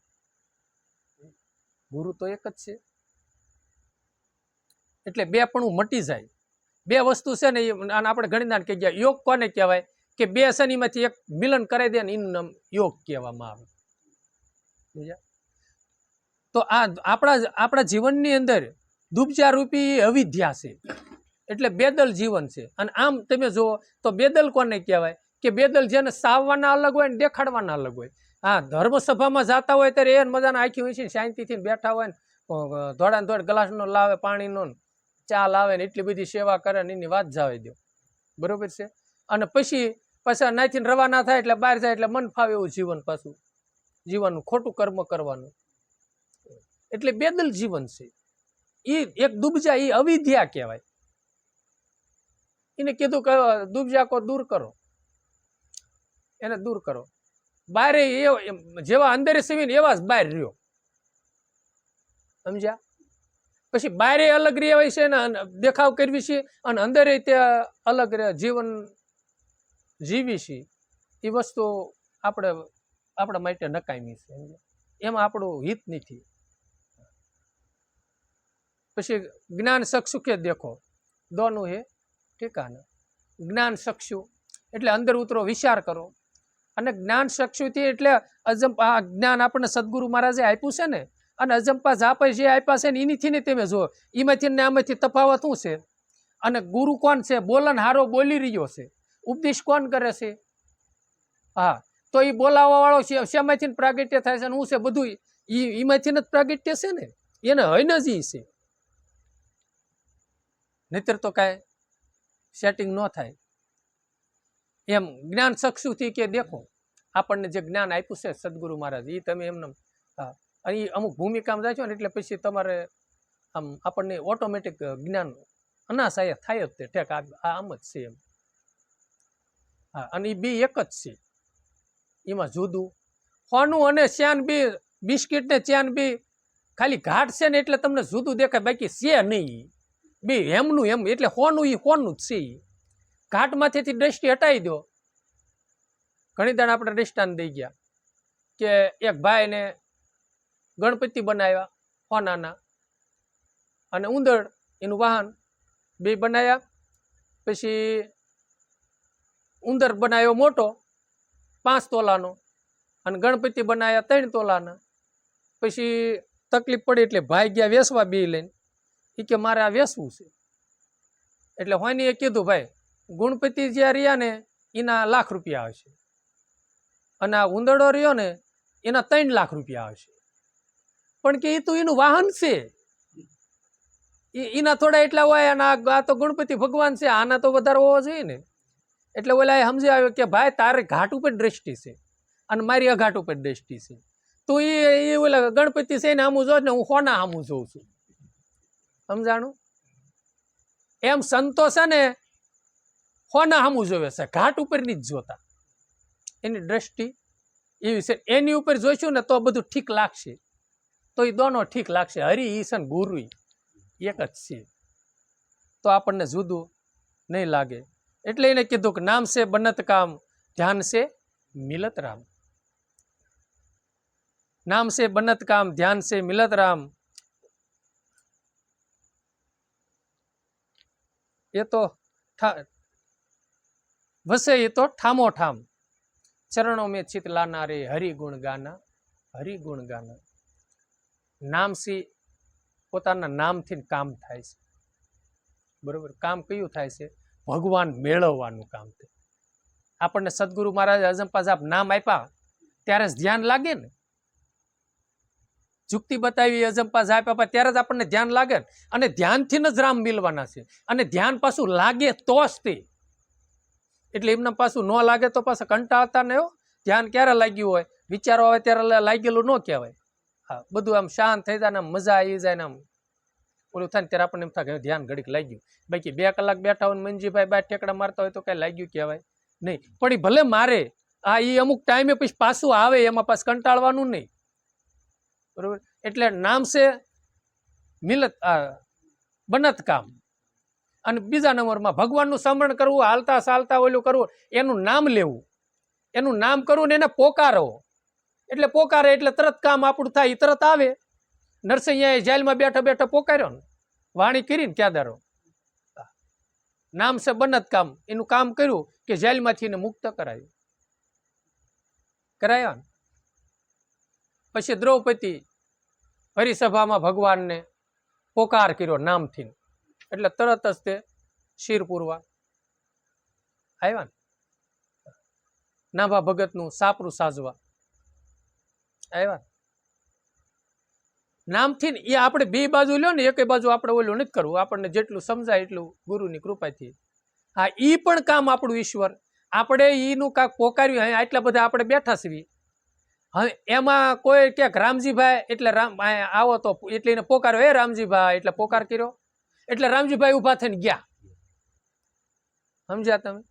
ગુરુ તો એક જ છે. એટલે બે પણ મટી જાય. બે વસ્તુ છે ને, અને આપણે ઘણી દાન કહી ગયા યોગ કોને કહેવાય કે બે શનિમાંથી એક મિલન કરી દે ને એનું નામ યોગ કહેવામાં આવે. તો આ આપણા જીવનની અંદર દુબજા રૂપી અવિદ્યા છે, એટલે બેદલ જીવન છે. અને આમ તમે જુઓ તો બેદલ કોને કહેવાય કે બેદલ જેને સાવવાના અલગ હોય ને દેખાડવાના અલગ હોય. હા, ધર્મસભામાં જતા હોય ત્યારે એ મજાના આખી હોય છે, શાંતિથી બેઠા હોય ને ધોળાને ધોળ ગ્લાસનો લાવે, પાણીનો ચા લાવે ને એટલી બધી સેવા કરે ને એની વાત જાવે દો, બરોબર છે. અને પછી નાથીને રવાના થાય એટલે બહાર જાય એટલે મન ફાવે એવું જીવન પાછું જીવવાનું, ખોટું કર્મ કરવાનું. એટલે બેદલ જીવન છે. એ એક દુબજા, એ અવિદ્યા કહેવાય. એને કીધું કે દુબજા કો દૂર કરો, એને દૂર કરો. બહાર જેવા અંદર સીવીને એવા જ બહાર રહ્યો. સમજ્યા? પછી બહારે અલગ રહેવાય છે ને દેખાવ કરવી છે, અને અંદર તે અલગ જીવન જીવી છે. એ વસ્તુ આપણા માટે નકામી છે, એમાં આપણું હિત નથી. પછી જ્ઞાન ચક્ષુ કે દેખો દોનું હે ઠેકાના. જ્ઞાન ચક્ષુ એટલે અંદર ઉતરો, વિચાર કરો. અને જ્ઞાન ચક્ષુથી એટલે આ જ્ઞાન આપણને સદગુરુ મહારાજે આપ્યું છે ને, અને અજંપા જાપે જે આપ્યા છે ને એનીથી ને તમે જુઓ, એમાંથી ને આમાંથી તફાવત શું છે. અને ગુરુ કોણ છે? બોલન હારો બોલી રહ્યો છે. ઉપદેશ કોણ કરે છે? હા, તો એ બોલાવવા વાળો છે, શેમાંથી પ્રાગટ્ય થાય છે, શું છે બધું એમાંથી જ પ્રાગટ્ય છે ને, એને હૈન જ છે. નહીતર તો કાંઈ સેટિંગ ન થાય. એમ જ્ઞાન ચક્ષુથી કે દેખો, આપણને જે જ્ઞાન આપ્યું છે સદગુરુ મહારાજ, એ તમે એમને અને અમુક ભૂમિકામાં જાય છો ને એટલે પછી તમારે આમ આપણને ઓટોમેટિક જ્ઞાન અનાશાય થાય જ તે ઠેક આમ જ છે એમ. હા, અને એ બે એક જ છે, એમાં જુદું હોનું અને શ્યાન બી બિસ્કિટ ને ચેન બી ખાલી ઘાટ છે ને એટલે તમને જુદું દેખાય, બાકી છે નહીં. બે એમનું એમ, એટલે હોનું એ હોનું જ છે. ઘાટમાંથી દ્રષ્ટિ હટાવી દો. ઘણી દાડ આપણે દ્રષ્ટાંત દઈ ગયા કે એક ભાઈને ગણપતિ બનાવ્યા હોનાના, અને ઉંદર એનું વાહન બે બનાવ્યા. પછી ઉંદર બનાવ્યો મોટો 5 તોલાનો, અને ગણપતિ બનાવ્યા 3 તોલાના. પછી તકલીફ પડી એટલે ભાઈ ગયા વેસવા બે લઈને. એ કે મારે આ વેસવું છે. એટલે હોનીએ કીધું ભાઈ ગણપતિ જ્યાં રહ્યા ને એના લાખ રૂપિયા આવશે, અને આ ઉંદરડો રહ્યો ને એના 3 લાખ રૂપિયા આવશે. પણ કે એ તો એનું વાહન છે, એના થોડા એટલા હોય, અને આ તો ગણપતિ ભગવાન છે, આના તો વધારે હોવો જોઈએ ને. એટલે ઓલા એ સમજી આવ્યો કે ભાઈ તારે ઘાટ ઉપર દ્રષ્ટિ છે અને મારી અઘાટ ઉપર દ્રષ્ટિ છે. તો એ ઓલા ગણપતિ છે ને આમું જોઉં ને હું હોના આમું જોઉં છું. સમજાણું? એમ સંતો છે ને હોના આમું જોવે છે, ઘાટ ઉપર ની જ જોતા. એની દ્રષ્ટિ એવી છે. એની ઉપર જોઈશું ને તો બધું ઠીક લાગશે, તો એ દોનો ઠીક લાગશે. હરિ ઈશન ગુરુ એક જ છે, તો આપણને જુદું નહીં લાગે. એટલે એને કીધું કે નામ છે બનત કામ, ધ્યાન છે મિલત રામ. નામ છે બનત કામ, ધ્યાન છે મિલત રામ. એ તો વસે એ તો ઠામો ઠામ, ચરણો મેં ચિત લાના રે હરિગુણ ગાના, હરિગુણ ગાના. નામથી પોતાના નામથી કામ થાય છે, બરોબર. કામ કયું થાય છે? ભગવાન મેળવવાનું કામ થાય. આપણને સદગુરુ મહારાજ અજંપા જાપ નામ આપ્યા ત્યારે જ ધ્યાન લાગે ને. જુક્તિ બતાવી અજંપા જાપ આપ્યા ત્યારે જ આપણને ધ્યાન લાગે ને. અને ધ્યાનથી જ રામ મિલવાના છે. અને ધ્યાન પાછું લાગે તો જ તે. એટલે એમને પાછું ન લાગે તો પાછા કંટાળતા ને. ધ્યાન ક્યારે લાગ્યું હોય? વિચારો આવે ત્યારે લાગેલું ન કહેવાય. હા, બધું આમ શાંત થઈ જાય ને મજા આવી જાય ને આમ ઓલું થાય ને ત્યારે આપણને એમ થાય ધ્યાન ઘડીક લાગ્યું. બાકી 2 કલાક બેઠા હોય મંજીભાઈ બાર ઠેકડા મારતા હોય તો કઈ લાગ્યું કહેવાય નહીં. પણ એ ભલે મારે, આ એ અમુક ટાઈમે પછી પાછું આવે, એમાં પાછું કંટાળવાનું નહીં, બરોબર. એટલે નામ છે મિલત બનત કામ. અને બીજા નંબરમાં ભગવાનનું સ્મરણ કરવું, હાલતા ચાલતા ઓલું કરવું, એનું નામ લેવું, એનું નામ કરવું ને એને પોકારો. એટલે પોકારે એટલે તરત કામ આપણું થાય, એ તરત આવે. નરસિંહ જેલમાં બેઠા બેઠા પોકાર્યો ને, વાણી કરીને ક્યાદારો. નામ છે બનત કામ. એનું કામ કર્યું કે જેલમાંથી એને મુક્ત કરાયા ને. પછી દ્રૌપદી હરિસભામાં ભગવાનને પોકાર કર્યો નામથી, એટલે તરત જ તે શિર પૂરવા આવ્યા ને. નાભા ભગતનું સાપરું સાજવા આવ્યા નામથી. એ આપણે 2 બાજુ લ્યો ને, એક બાજુ આપણે ઓલું નથી કરવું. આપણને જેટલું સમજાય એટલું ગુરુની કૃપાથી. હા, ઈ પણ કામ આપણું ઈશ્વર. આપણે ઈનું કાંક પોકાર્યું, આટલા બધા આપણે બેઠા છીએ. હવે એમાં કોઈ ક્યાંક રામજીભાઈ એટલે રામ આવો તો એટલે એને પોકાર્યો, હે રામજીભાઈ, એટલે પોકાર કર્યો. એટલે રામજીભાઈ ઉભા થઈને ગયા. સમજ્યા તમે?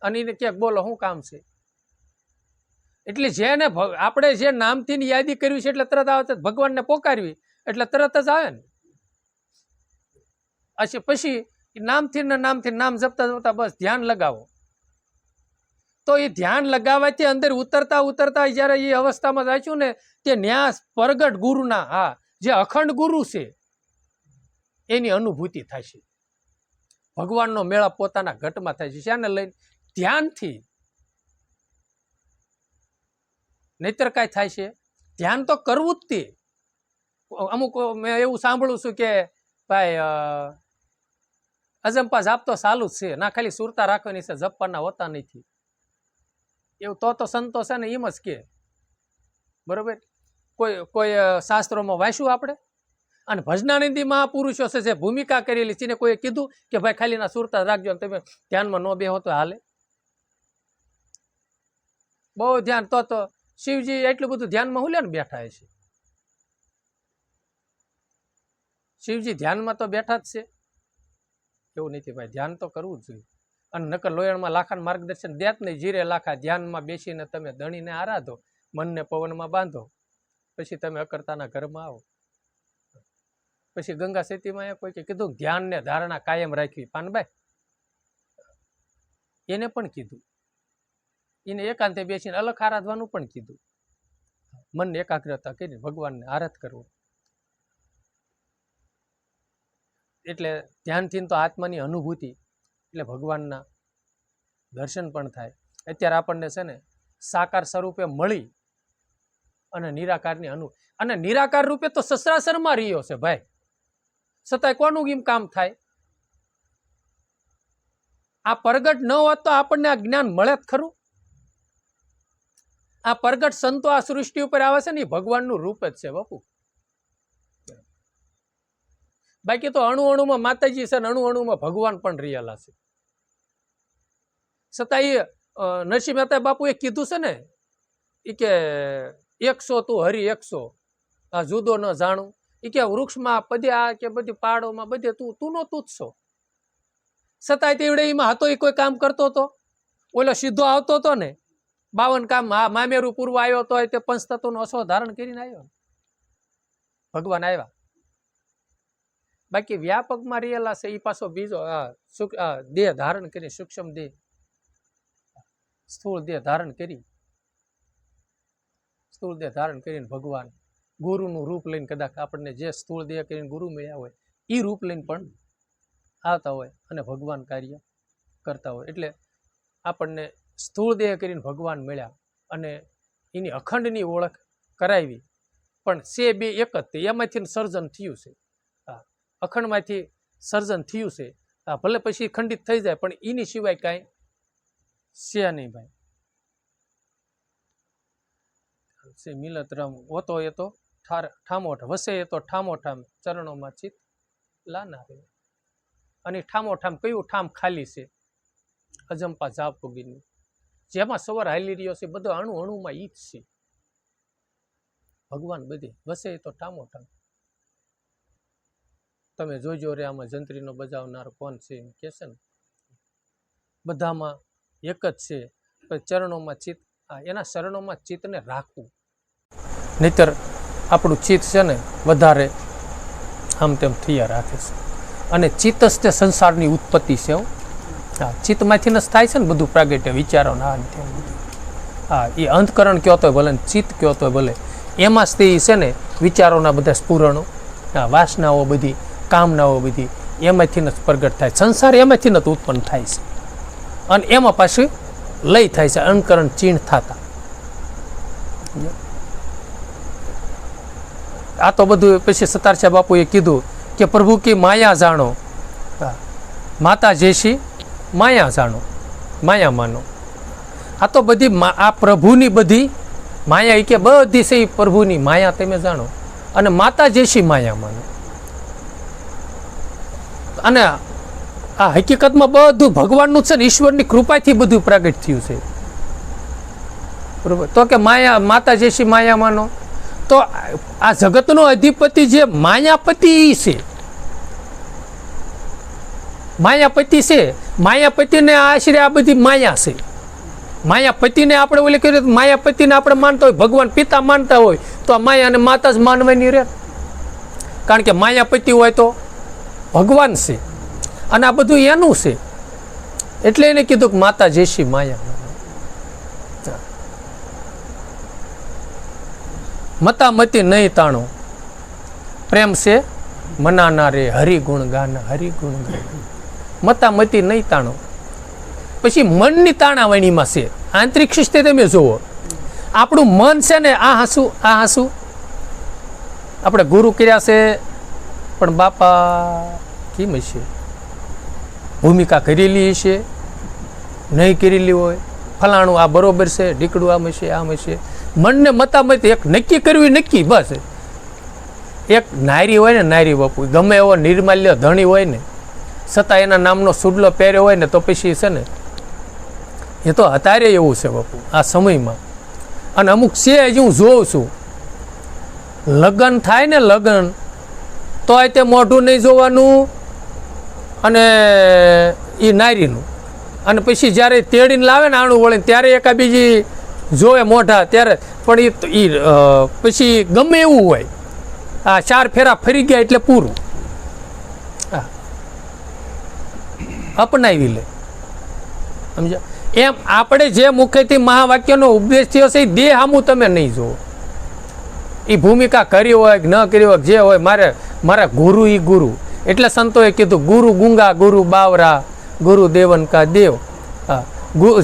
અને એને ક્યાંક બોલો શું કામ છે? એટલે જેને આપણે જે નામથી યાદી કરવી છે એટલે તરત આવે. ભગવાનને પોકારવી એટલે તરત જ આવે ને. પછી નામથી નામ જપતા જપતા બસ ધ્યાન લગાવો. તો એ ધ્યાન લગાવવાથી અંદર ઉતરતા ઉતરતા જયારે એ અવસ્થામાં જાચ્યું ને, તે ન્યાસ પ્રગટ ગુરુના, હા, જે અખંડ ગુરુ છે એની અનુભૂતિ થાય છે. ભગવાનનો મેળા પોતાના ઘટમાં થાય છે. શાને લઈને? ધ્યાનથી. નહીતર કાંઈ થાય છે? ધ્યાન તો કરવું જ તે. અમુક મેં એવું સાંભળ્યું છું કે ભાઈ અજંપા જાપ તો ચાલુ જ છે, ના ખાલી સુરતા રાખવાની છે, જપવાના હોતા નથી. એવું તો સંતો છે ને એમ જ કે, બરોબર. કોઈ શાસ્ત્રોમાં વાંચ્યું આપણે? અને ભજનાનંદી મહાપુરુષો છે જે ભૂમિકા કરેલી છે, ને કોઈ કીધું કે ભાઈ ખાલી ના સુરતા રાખજો, તમે ધ્યાનમાં ન બેહો તો હાલે? બહુ ધ્યાન તો શિવજી એટલું બધું ધ્યાનમાં હું લે ને બેઠા છે. શિવજી ધ્યાનમાં તો બેઠા જ છે. એવું નથી ભાઈ, ધ્યાન તો કરવું જ જોઈએ. અને નકર લોયણમાં લાખાનું માર્ગદર્શન દેત નહીં. જીરે લાખા ધ્યાનમાં બેસીને તમે ધણીને આરાધો, મનને પવનમાં બાંધો, પછી તમે અકર્તાના ઘરમાં આવો. પછી ગંગા સેતીમાં કોઈ કીધું ધ્યાન ને ધારણા કાયમ રાખવી. પાનભાઈ એને પણ કીધું, એને એકાંતે બેસીને અલખ આરાધવાનું પણ કીધું. મનને એકાગ્રતા કરીને ભગવાનને આરાધ કરવો. એટલે ધ્યાનથી તો આત્માની અનુભૂતિ, એટલે ભગવાનના દર્શન પણ થાય. અત્યારે આપણને છે ને સાકાર સ્વરૂપે મળી અને નિરાકારની અને નિરાકાર રૂપે તો સસરાસરમાં રહ્યો છે ભાઈ. છતાંય કોનું એમ કામ થાય? આ પ્રગટ ન હોત તો આપણને આ જ્ઞાન મળે જ ખરું? આ પ્રગટ સંતો આ સૃષ્ટિ ઉપર આવે છે ને એ ભગવાનનું રૂપ જ છે બાપુ. બાકી તો અણુ અણુમાં માતાજી છે ને અણુ અણુમાં ભગવાન પણ રહેલા છે. છતાં એ નરસિંહ મહેતા બાપુએ કીધું છે ને, એ કે 100 તું હરી 100 આ જુદો ન જાણું. એ કે વૃક્ષમાં પદ્યા કે બધી પાડોમાં બધે તું નો તું જ છો. છતાંય તેવડે એમાં હતો એ કોઈ કામ કરતો હતો? ઓલો સીધો આવતો હતો ને 52 કામ, મામેરું પૂર્વ આવ્યો તો તે પંચતત્વનો અસો ધારણ કરીને આવ્યો. ભગવાન આવ્યા. બાકી વ્યાપકમાં રહેલા છે એ પાછો બીજો દેહ ધારણ કરી, સૂક્ષ્મ દેહ, સ્થૂળ દેહ ધારણ કરી, સ્થૂળ દેહ ધારણ કરીને ભગવાન ગુરુનું રૂપ લઈને કદાચ આપણને જે સ્થૂળ દેહ કરીને ગુરુ મળ્યા હોય એ રૂપ લઈને પણ આવતા હોય અને ભગવાન કાર્ય કરતા હોય. એટલે આપણને સ્થૂળ દેહ કરીને ભગવાન મળ્યા અને એની અખંડની ઓળખ કરાવી, પણ છે બે એક જ તે, એમાંથી સર્જન થયું છે. હા, અખંડમાંથી સર્જન થયું છે. હા, ભલે પછી ખંડિત થઈ જાય પણ એની સિવાય કાંઈ છે નહીં ભાઈ. છે મિલત રમ ઓતો એ તો ઠામોઠ વસે એ તો ઠામોઠામ ચરણોમાં ચિત લાના રે. અને ઠામોઠામ કયું ઠામ ખાલી છે? અજંપા જાપ પૂગીની, જેમાં સવાર હાલી રહ્યો છે બધો અણુ અણુમાં ઈ જ છે ભગવાન. બધી વસે એ તો ઠામોઠામ. તમે જોજો રે આમાં જંત્રીનો બજાવનાર કોણ છે એમ કે છે ને, બધામાં એક જ છે. પણ ચરણોમાં ચિત્ત, એના ચરણોમાં ચિત્તને રાખવું, નહીતર આપણું ચિત્ત છે ને વધારે આમ તેમ થયા રાખે છે. અને ચિત્ત જ તે સંસારની ઉત્પત્તિ છે. હા, ચિત્તમાંથી જ થાય છે ને બધું પ્રાગટ્ય વિચારો ના તેમ બધું. હા, એ અંતકરણ કયો તો ભલે, ચિત્ત કયો તો ભલે, એમાં જ તે છે ને વિચારોના બધા સ્ફુરણો, વાસનાઓ બધી, કામનાઓ બધી એમાંથી જ પ્રગટ થાય. સંસાર એમાંથી જ ઉત્પન્ન થાય છે અને એમાં પાછું લય થાય છે અંતકરણ ચીણ થતા. આ તો બધું પછી સતારશા બાપુએ કીધું કે પ્રભુ કી માયા જાણો, માતા જેશી માયા જાણો, માયા માનો. આ તો બધી આ પ્રભુની બધી માયા, કે બધી છે એ પ્રભુની માયા તમે જાણો અને માતા જેશી માયા માનો. અને આ હકીકતમાં બધું ભગવાનનું છે ને, ઈશ્વરની કૃપાથી બધું પ્રગટ થયું છે. બરોબર? તો કે માયા માતા જેશી માયા માનો, તો આ જગતનો અધિપતિ જે માયાપતિ છે, માયાપતિ છે, માયાપતિને આશરે આ બધી માયા છે. માયાપતિને આપણે ઓલી કરીએ, માયાપતિને આપણે માનતા હોય, ભગવાન પિતા માનતા હોય, તો આ માયાને માતા જ માનવાની રહે. કારણ કે માયાપતિ હોય તો ભગવાન છે અને આ બધું એનું છે. એટલે એને કીધું કે માતા જેશી માયા. મતા મતી નહીં તાણો, પ્રેમ છે મનાના રે હરિગુણ ગાના, હરિગુણ ગાના. મતા મતી નહીં તાણો. પછી મનની તાણાવાણીમાં છે. આંતરિક શિસ્તે તમે જુઓ, આપણું મન છે ને, આ હાસું આ હાસું આપણે ગુરુ કર્યા છે, પણ બાપા કેમ હશે? ભૂમિકા કરેલી હશે, નહીં કરેલી હોય, ફલાણું આ બરોબર છે, ઢીકડું આમ હશે, આમ હશે. મનને મતામત એક નક્કી કરવી, નક્કી બસ. એક નારી હોય ને, નારી બાપુ ગમે એવો નિર્માલ્ય ધણી હોય ને, છતાં એના નામનો સુડલો પહેર્યો હોય ને, તો પછી છે ને એ તો અત્યારે એવું છે બાપુ આ સમયમાં. અને અમુક છે હજી હું જોઉં છું, લગ્ન થાય ને લગ્ન, તો આ તે મોઢું નહીં જોવાનું અને એ નારીનું, અને પછી જ્યારે તેડીને લાવે ને આણું વળીને, ત્યારે એકા બીજી જોવે મોઢા, ત્યારે પણ એ પછી ગમે એવું હોય, આ 4 ફેરા ફરી ગયા એટલે પૂરું. હા, અપનાવી લે. સમજ્યા? એમ આપણે જે મુખેથી મહાવાક્યનો ઉપદેશ થયો છે, એ દેહ સામું તમે નહીં જુઓ. એ ભૂમિકા કરી હોય કે ન કરી હોય, જે હોય, મારા ગુરુ એ ગુરુ. એટલે સંતોએ કીધું ગુરુ ગુંગા ગુરુ બાવરા, ગુરુ દેવન કા દેવ. હા,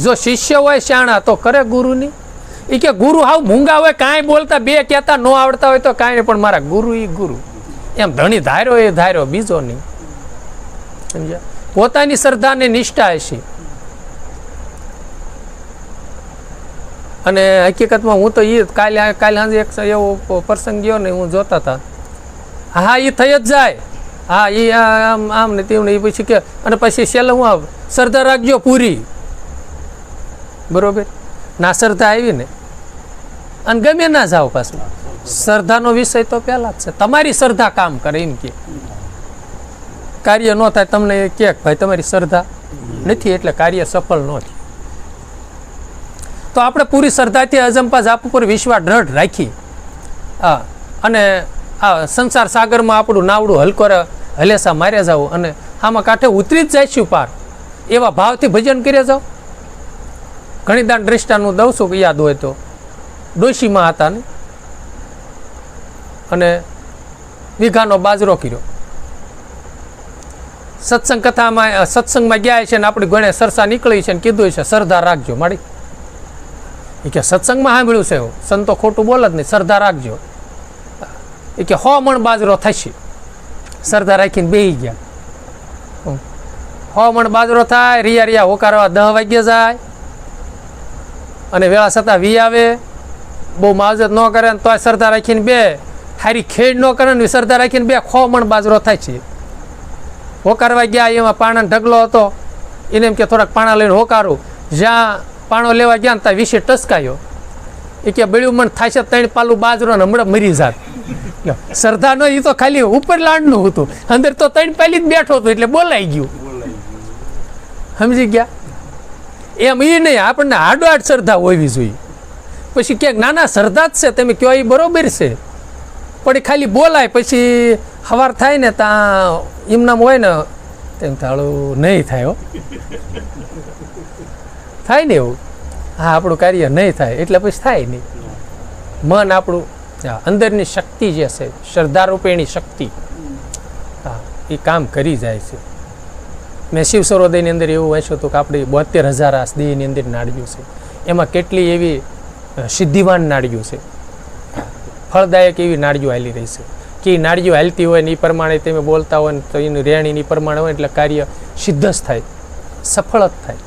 જો શિષ્ય હોય શાણા તો કરે ગુરુની. એ કે ગુરુ હાવ મૂંગા હોય, કાંઈ બોલતા બે કહેતા ન આવડતા હોય તો કાંઈ નહીં, પણ મારા ગુરુ એ ગુરુ. એમ ધણી ધાર્યો એ ધાર્યો, બીજો નહીં. સમજ્યા? પોતાની શ્રદ્ધાને નિષ્ઠા હશે. અને હકીકતમાં હું તો એ કાલે સાંજે એક એવો પ્રસંગ ગયો ને, હું જોતા હતા. હા, એ થઈ જ જાય. હા, એ આમ આમ ને તેવું ને, એ પછી કે, અને પછી છેલ્લે હું આવ શ્રદ્ધા રાખજો પૂરી. બરોબર? ના શ્રદ્ધા આવી ને, અને ગમે ના જાઓ પાછું. શ્રદ્ધાનો વિષય તો પહેલાં જ છે. તમારી શ્રદ્ધા કામ કરે, એમ કે કાર્ય ન થાય તમને કે ભાઈ તમારી શ્રદ્ધા નથી એટલે કાર્ય સફળ ન થાય. તો આપણે પૂરી શ્રદ્ધાથી અજંપા જાપ ઉપર વિશ્વાસ દ્રઢ રાખી. હા, અને આ સંસાર સાગરમાં આપણું નાવડું હલકો હલેસા માર્યા જાવ અને આમાં કાંઠે ઉતરી જ જઈશું પાર, એવા ભાવથી ભજન કર્યા જાઓ. ઘણી દાન દ્રષ્ટાનું દઉં છું, યાદ હોય તો. ડોશીમાં હતા ને, અને વીઘાનો બાજરો કર્યો. સત્સંગ કથામાં સત્સંગમાં ગયા છે ને આપણી ગણે સરસા નીકળી છે ને કીધું છે શ્રદ્ધા રાખજો માડી. એ કે સત્સંગમાં સાંભળ્યું છે સંતો ખોટું બોલે જ નહીં, શ્રદ્ધા રાખજો. એ કે 100 મણ બાજરો થશે. શ્રદ્ધા રાખીને બેસી ગયા. 100 મણ બાજરો થાય, રિયા રિયા હોકારવા 10 વાગ્યે જાય અને વેળા છતાં વી આવે, બહુ માવજત ન કરે ને તોય શ્રદ્ધા રાખીને બે, હારી ખેડ ન કરે ને શ્રદ્ધા રાખીને બે 100 મણ બાજરો થાય છે. હોકારવા ગયા, એમાં પાણાનો ઢગલો હતો, એને એમ કે થોડાક પાણા લઈને હોકારું. જ્યાં પાણો લેવા ગયા ને ત્યાં વિશે ટસકાયો. એ કે બળ્યું મન થાય છે 3 પાલું બાજરો ને હમણાં મરી જાત. શ્રદ્ધા નો, એ તો ખાલી ઉપર લાંડનું હતું, અંદર તો 3 પાલી જ બેઠો હતો એટલે બોલાઈ ગયું. સમજી ગયા? એમ એ નહીં, આપણને આડોઆડ શ્રદ્ધા હોવી જોઈએ. પછી ક્યાંક નાના શ્રદ્ધા જ છે, તમે કહો એ બરોબર છે, પણ એ ખાલી બોલાય પછી સવાર થાય ને ત્યાં એમનામ હોય ને તેમ થાળું નહીં થાય. હો, થાય ને એવું. હા, આપણું કાર્ય નહીં થાય એટલે પછી થાય નહીં. મન આપણું અંદરની શક્તિ જે છે, શ્રદ્ધારૂપેણી શક્તિ, હા, એ કામ કરી જાય છે. મેં શિવ સરોદયની અંદર એવું વાંચ્યું હતું કે આપણી 72,000 આ દેહની અંદર નાડ્યું છે, એમાં કેટલી એવી સિદ્ધિવાન નાડ્યું છે, ફળદાયક એવી નાડીઓ હાલી રહી છે કે એ નાડીઓ હાલતી હોય ને એ પ્રમાણે તમે બોલતા હોય ને તો એની રેણીની પ્રમાણે હોય એટલે કાર્ય સિદ્ધ જ થાય, સફળ જ થાય.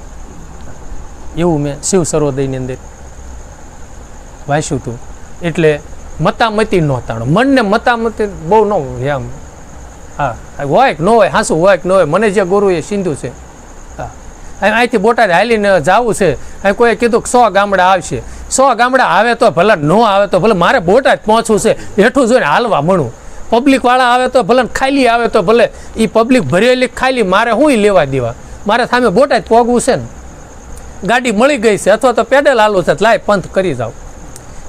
એવું મેં શિવ સરોદયની અંદર વાંચ્યું હતું. એટલે મતામતી ન તાણો, મનને મતામતી બહુ ન હોય. આમ હા, હોય કે ન હોય, હાંસું હોય કે ન હોય, મને જે ગુરુએ સીંધું છે. હા, અહીંથી બોટાદ હાલીને જવું છે, અહીં કોઈ કીધું કે 100 ગામડા આવશે, 100 ગામડા આવે તો ભલે, ન આવે તો ભલે, મારે બોટાદ પહોંચવું છે, હેઠું જોઈને હાલવા મળું. પબ્લિકવાળા આવે તો ભલે, ખાલી આવે તો ભલે, એ પબ્લિક ભરેલી ખાલી, મારે શું લેવા દેવા, મારે સામે બોટાદ પહોંચવું છે ને. ગાડી મળી ગઈ છે અથવા તો પેડલ હાલવું છે, લાય પંથ કરી જાવ.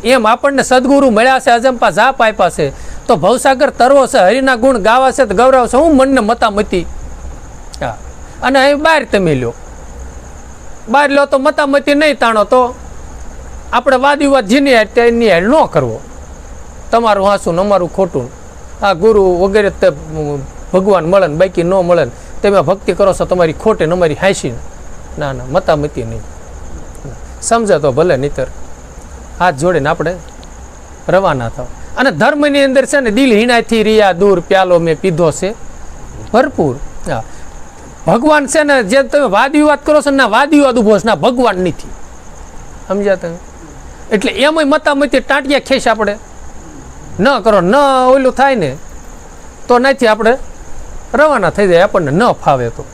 એમ આપણને સદગુરુ મળ્યા છે, અજંપા જાપ આપ્યા છે, તો ભવસાગર તરવો છે, હરિના ગુણ ગાવા છે, તો ગૌરવ છે. હું મનને મતામતી. હા, અને અહીં બહાર તમે લ્યો, બહાર લો તો મતામતી નહીં તાણો તો આપણે વાદ વિવાદ જેની તેની હેડ ન કરવો. તમારું હાસું ને અમારું ખોટું, આ ગુરુ વગેરે તે ભગવાન મળે ને બાકી ન મળે ને, તમે ભક્તિ કરો છો તમારી ખોટે ને અમારી હાંસી. ના ના, મતામતી નહીં. સમજે તો ભલે, નહીતર હાથ જોડીને આપણે રવાના થાવ. અને ધર્મની અંદર છે ને દિલ હીણાથી રિયા દૂર પ્યાલો મેં પીધો છે ભરપૂર. હા, ભગવાન છે ને, જે તમે વાદ વિવાદ કરો છો ના વાદ વિવાદ ઉભો છે, ના ભગવાન નથી. સમજ્યા તમે? એટલે એમાંય મતામતી ટાંટિયા ખેંચ આપણે ન કરો, ન ઓલું થાય ને તો નથી આપણે રવાના થઈ જાય, આપણને ન ફાવે તો.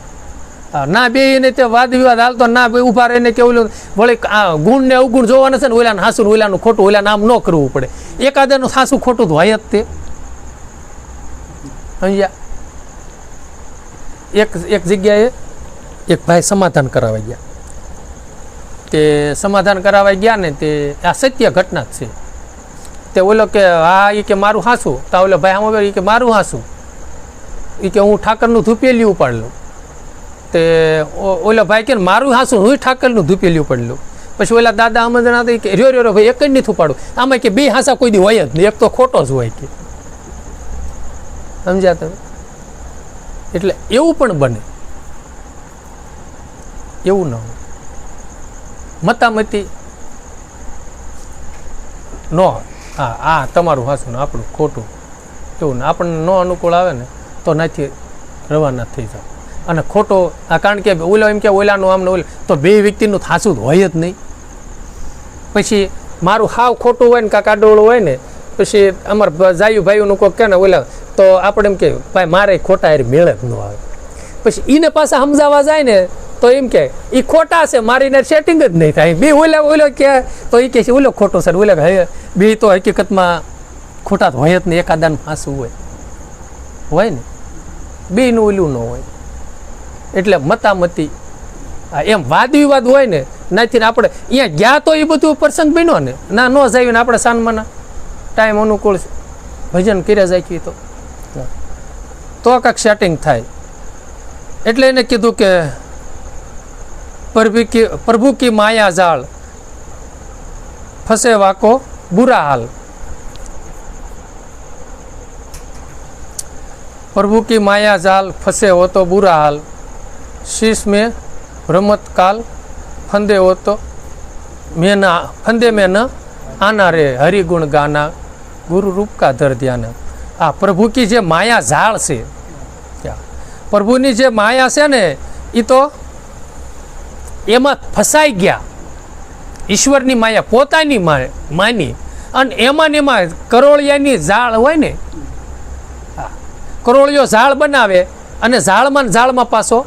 ના બે એને તે વાદ વિવાદ હાલતો, ના બે ઉભા રહીને કે ઓલું વળી ગુણ ને અવગુણ જોવાના છે ને, ઓલાનું હાસું ઓલાનું ખોટું, ઓલા નામ ન કરવું પડે. એકાદાનું હાસું ખોટું તો હોય જ તે. સમજ્યા? એક જગ્યાએ એક ભાઈ સમાધાન કરાવવા ગયા. તે સમાધાન કરાવવા ગયા ને તે આ સત્ય ઘટના જ છે. તે ઓલો કે હા, એ કે મારું હાસું, તો ઓલો ભાઈ આમ એ કે મારું હાસું, એ કે હું ઠાકરનું ધૂપેલી ઉપાડ લઉં. તે ઓલો ભાઈ કે મારું હાસું, હું ઠાકરનું ધૂપેલી ઉપાડ લઉં. પછી ઓલા દાદા અમદના હતા કે રહ્યો ભાઈ એક જ નથી ઉપાડું. આમાં કે બે હાસા કોઈ દી હોય જ નહીં, એક તો ખોટો જ હોય કે. સમજ્યા તમે? એટલે એવું પણ બને, એવું ન હોય. મતામતી ન હોય. હા, તમારું હાસું ને આપણું ખોટું, એવું ને આપણને ન અનુકૂળ આવે ને તો નથી રવાના થઈ જાવ. અને ખોટો કારણ કે ઓલો એમ કે ઓલાનું આમ ને ઓલા, તો બે વ્યક્તિનું હાસું હોય જ નહીં. પછી મારું હાવ ખોટું હોય ને કાંક આડોળું હોય ને, પછી અમારા જાયું ભાઈઓનું કોઈક કે ને ઓલા, તો આપણે એમ કે ભાઈ મારે ખોટા હારે મેળ જ ન આવે. પછી એને પાછા સમજાવવા જાય ને તો એમ કે એ ખોટા છે, મારીને સેટિંગ જ નહીં થાય. બે ઓલો કે તો એ કે છે ઓલો ખોટો સર, ઓલા હવે બે તો હકીકતમાં ખોટા તો હોય જ નહીં, એકાદાનું હાસું હોય ને, બેનું ઓલું ન હોય. એટલે મતામતી એમ વાદ વિવાદ હોય ને, નાથી આપણે અહીંયા ગયા તો એ બધું પ્રસંગ બન્યો ને, ના ન જાય ને આપણે સાનમાના ટાઈમ અનુકૂળ ભજન કર્યા જાય તો કાંઈક સેટિંગ થાય. એટલે એને કીધું કે પ્રભુ કી માયા જાળ ફસે વાકો બુરા હાલ. प्रभु की माया जाल फंसे हो तो बुरा हाल, शीश में भ्रमत काल फंदे हो तो मैं ना फंदे में न आना रे, हरि गुण गाना गुरु रूप का धर ध्यान। आ प्रभु की जे माया जाल से, प्रभुनी जे माया से ने ई तो एमा फसाई गया। ईश्वरनी माया पोतानी मानी अने एमा करोळियानी जाळ होय ने, करोळियो जाळ बनावे अने जाळमां पाछो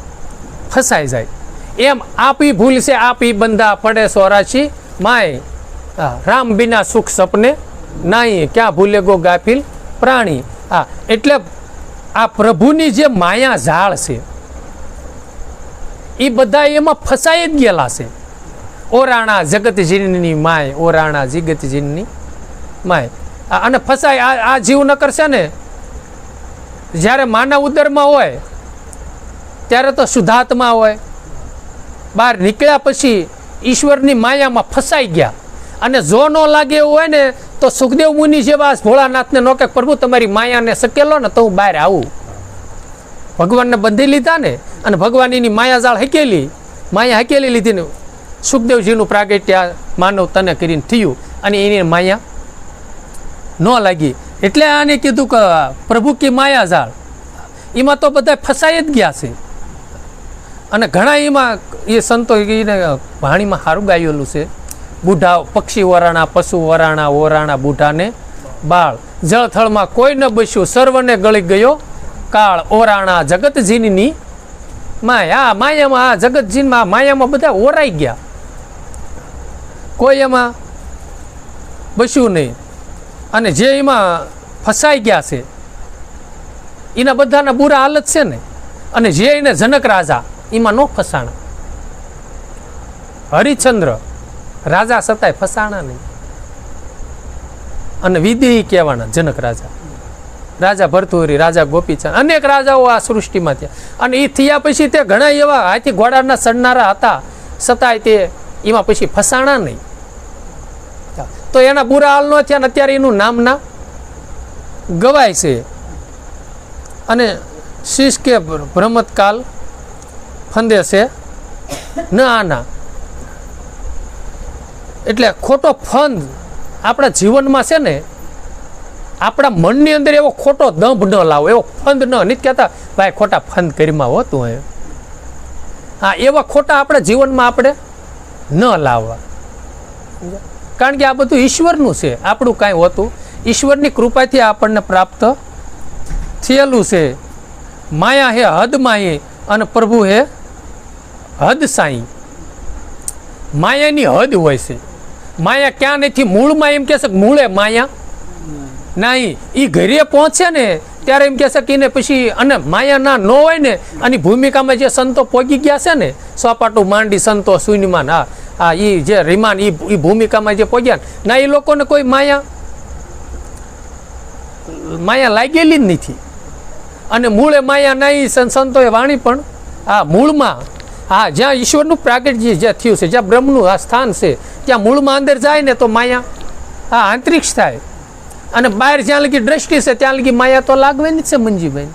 फसाई जाय। एम आप ही भूल से आप ही बंदा पड़े सोराची माय, राम बिना सुख सपने नहीं, क्या भूले गो गाफिल प्राणी। एटले आ प्रभुनी जे माया जाळ छे ई बधा एमां फसाई ज गेला छे। ओराणा जगतजीनी माय, ओराणा जगतजीनी माय, अने फसाई आ जीव न करशे ने ज्यारे माना उदरमा होय त्यारे तो शुद्धात्मा होय, बहार निकळ्या पछी ईश्वरनी मायामां फसाई गया। अने जो न लागे एवुं होय ने तो सुखदेव मुनि जेवा भोळानाथने नो के प्रभु तमारी मायाने सकेलो ने तो हूँ बहार आવું। भगवानने बंधी लीधा ने अने भगवाननी माया जाळ हकेली, माया हकेली लीधी ने सुखदेवजीनुं प्रागट्य मानव तने करीने थयुं अने एनी माया न लागी। एटले आने कीधुं के प्रभु की माया जाळ, एमां तो बधा फसाई ज गया छे। अने घणा एमां ए संतो वाणीमां सारुं गायेलुं छे, बूढ़ा पक्षी वराणा पशु वराणा, ओराणा बूढ़ा ने बाळ, जळथळमां कोई न बस्युं सर्वने गળી गयो काळ, ओराणा जगतजीनी माया। मायामां जगतजीमां मायामां बधा ओराई गया, कोई एमां बस्युं नहीं। अने जे एमां फसाई गया छे एना बधाना बुरा हालत छे ने, अने जे एने जनक राजा एमां नो फसाणा। हरिश्चंद्र राजा छतांय फसाणा नहीं, अने विदेही कहेवाना जनक राजा, राजा भरतुहरी, राजा गोपीचंद, अनेक राजाओ आ सृष्टिमां थया। अने ए थया पछी ते घणा एवा हाथी घोडाना चढ़नारा हता छतांय ते एमां पछी फसाणा नहीं। तो एना बुरा हाल न थया, अत्यारे एनुं नाम ना गवाय छे। अने शीश के भ्रमत काल फंदे से न आना, एटले खोटो फंद आपणा जीवनमां छे ने, आपणा मननी अंदर एवो खोटो दंभ न लावो, एवो फंद न नहीं कहता भाई खोटा फंद करीमां होतुं होय। हाँ, एवा खोटा आपणा जीवनमां आपणे न लाववा, कारण के आ बधुं ईश्वरनुं छे, आपणुं कांई होतुं ईश्वरनी कृपाथी आपणने प्राप्त थयेलुं छे। माया हे हद माही अने प्रभु हे हद साई। मायानी हद होय छे, माया क्या नहीं, मूळमां एम कहे मूळे माया नहीं, ई घरे पहोंचे ने त्यारे एम कहे कि ने पछी अने माया ना न होय ने, अने भूमिकामां जे संतो पोगी गया छे ने, सपाटू मांडी संतो शून्यमान, आ ई जे रिमान ई भूमिकामां जे पोग्या ना, ई लोकोने कोई माया माया लागेली ज नथी। अने मूळे माया नहीं, संतोए वाणी पण आ मूळमां, हाँ, ज्यां ईश्वरनुं प्रागट्य जे थयुं छे, ज्यां ब्रह्मनुं आ स्थान छे, त्यां मूळमां अंदर जाय ने तो माया आंतरिक्ष थाय। अने बहार ज्यां लगी दृष्टि छे त्यां लगी माया तो लागવાની જ છે મંજીભાઈ।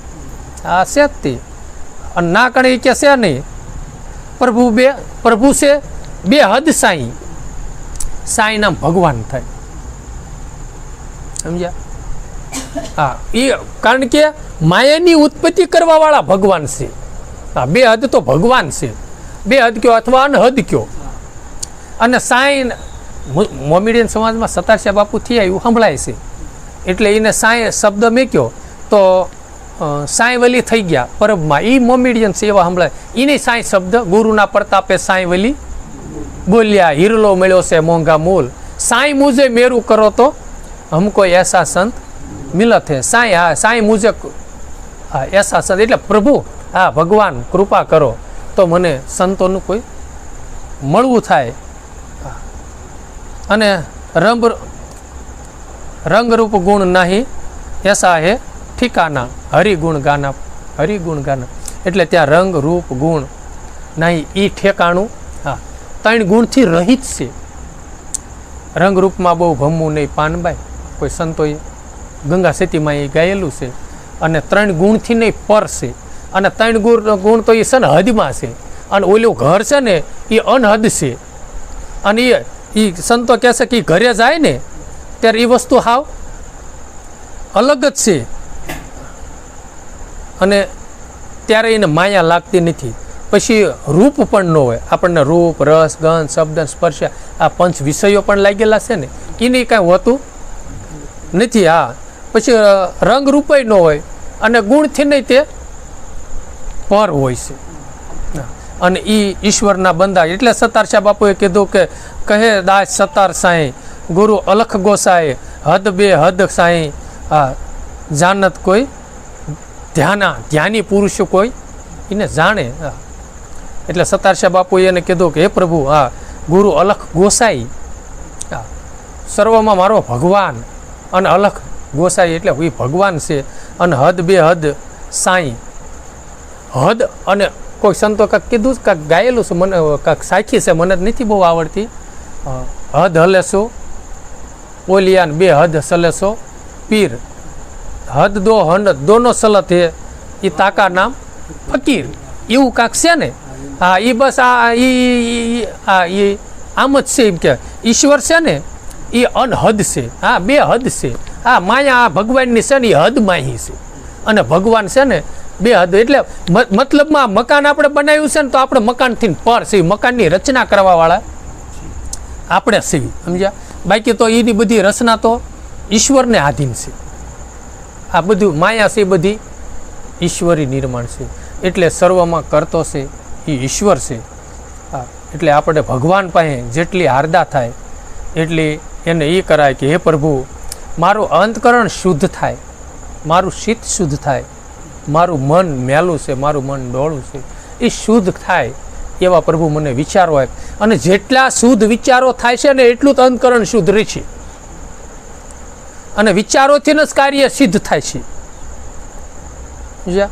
આ છે જ તે, અને ના કણે કે છે નહીં। પ્રભુ છે બે હદ સાઈ, સાઈ નામ ભગવાન થાય, સમજ્યા? હા, એ કારણ કે માયાની ઉત્પત્તિ કરવા વાળા ભગવાન છે। હા, બે હદ તો ભગવાન છે, બે હદ કયો અથવા અનહદ કયો। અને સાઈ મોમેડિયન સમાજમાં સતારસિયા બાપુ થયા એવું સંભળાય છે, એટલે એને સાંઈ શબ્દ મેક્યો તો સાંઈ વલી થઈ ગયા પરબમાં, એ મોમેડિયન છે એવા સંભળાય। એને સાંઈ શબ્દ ગુરુના પ્રતાપે સાંઈ વલી બોલ્યા, હિરલો મળ્યો છે મોંઘા મૂલ, સાંઈ મુજે મેરું કરો તો હમકો એસા સંત મિલત હે। સાંઈ, હા, સાંઈ મુજે, હા, એસા સંત એટલે પ્રભુ, હા, ભગવાન કૃપા કરો તો મને સંતોનું કોઈ મળવું થાય। અને रंग रूप गुण नहीं ऐसा है ठिकाना, हरिगुण गाना, हरिगुण गाना एटले त्या रंग रूप गुण नहीं ई ठेकाणुं। हाँ, 3 गुणथी रहित छे। रंग रूप में बहु भमવું नहीं पानबाई, कोई संतोए गंगा सेतीमां ए गायेलुं छे। અને 3 ગુણથી નહીં પર છે, અને 3 ગુણ તો એ છે ને હદમાં છે, અને ઓલું ઘર છે ને એ અનહદ છે. અને એ સંતો કહે છે કે ઘરે જાય ને ત્યારે એ વસ્તુ હાવ અલગ જ છે, અને ત્યારે એને માયા લાગતી નથી. પછી રૂપ પણ ન હોય, આપણને રૂપ, રસ, ગંધ, શબ્દ, સ્પર્શ આ 5 વિષયો પણ લાગેલા છે ને, એને કાંઈ હોતું નથી. હા, પછી રંગ રૂપય ન હોય, અને ગુણથી નહીં તે પર હોય છે. અને એ ઈશ્વરના બંદા. એટલે સતારશા બાપુએ કીધું કે કહે દાસ સતાર સાંઈ ગુરુ અલખ ગોસાઈ, હદ બે હદ સાંઈ જાનત કોઈ ધ્યાની પુરુષ કોઈ એને જાણે. એટલે સતારશા બાપુએ એને કીધું કે હે પ્રભુ, હા ગુરુ અલખ ગોસાઈ, સર્વમાં મારો ભગવાન, અને અલખ ગોસાઈ એટલે એ ભગવાન છે. અને હદ બે હદ સાંઈ, હદ અને કોઈ સંતો કાંક કીધું કાંક ગાયેલું છે, મને કાંક સાખી છે, મને જ નથી બહુ આવડતી. હદ હલેસો ઓલિયાન બે હદ સલેસો પીર, હદ દો હંડ દોનો સલત હે એ તાકા નામ ફકીર, એવું કાંક છે ને. હા, એ બસ એ આમ જ છે. એમ કે ઈશ્વર છે ને એ અનહદ છે. હા, બે હદ છે. હા, માયા ભગવાનની છે ને એ હદ માહી છે, અને ભગવાન છે ને બે હદ. એટલે મતલબમાં મકાન આપણે બનાવ્યું છે ને તો આપણે મકાનથી પર છે, મકાનની રચના કરવાવાળા આપણે છીએ, સમજ્યા. બાકી તો એની બધી રચના તો ઈશ્વરને આધીન છે. આ બધું માયા છે, બધી ઈશ્વરી નિર્માણ છે. એટલે સર્વમાં કરતો છે એ ઈશ્વર છે. હા, એટલે આપણે ભગવાન પાસે જેટલી હારદા થાય એટલી એને એ કરાય કે હે પ્રભુ, મારું અંતકરણ શુદ્ધ થાય, મારું ચિત્ત શુદ્ધ થાય, મારું મન મેલું છે, મારું મન ડોળું છે, એ શુદ્ધ થાય એવા પ્રભુ મને વિચારો આપ. અને જેટલા શુદ્ધ વિચારો થાય છે ને એટલું જ અંતકરણ શુદ્ધ રહે છે, અને વિચારોથી જ કાર્ય સિદ્ધ થાય છે.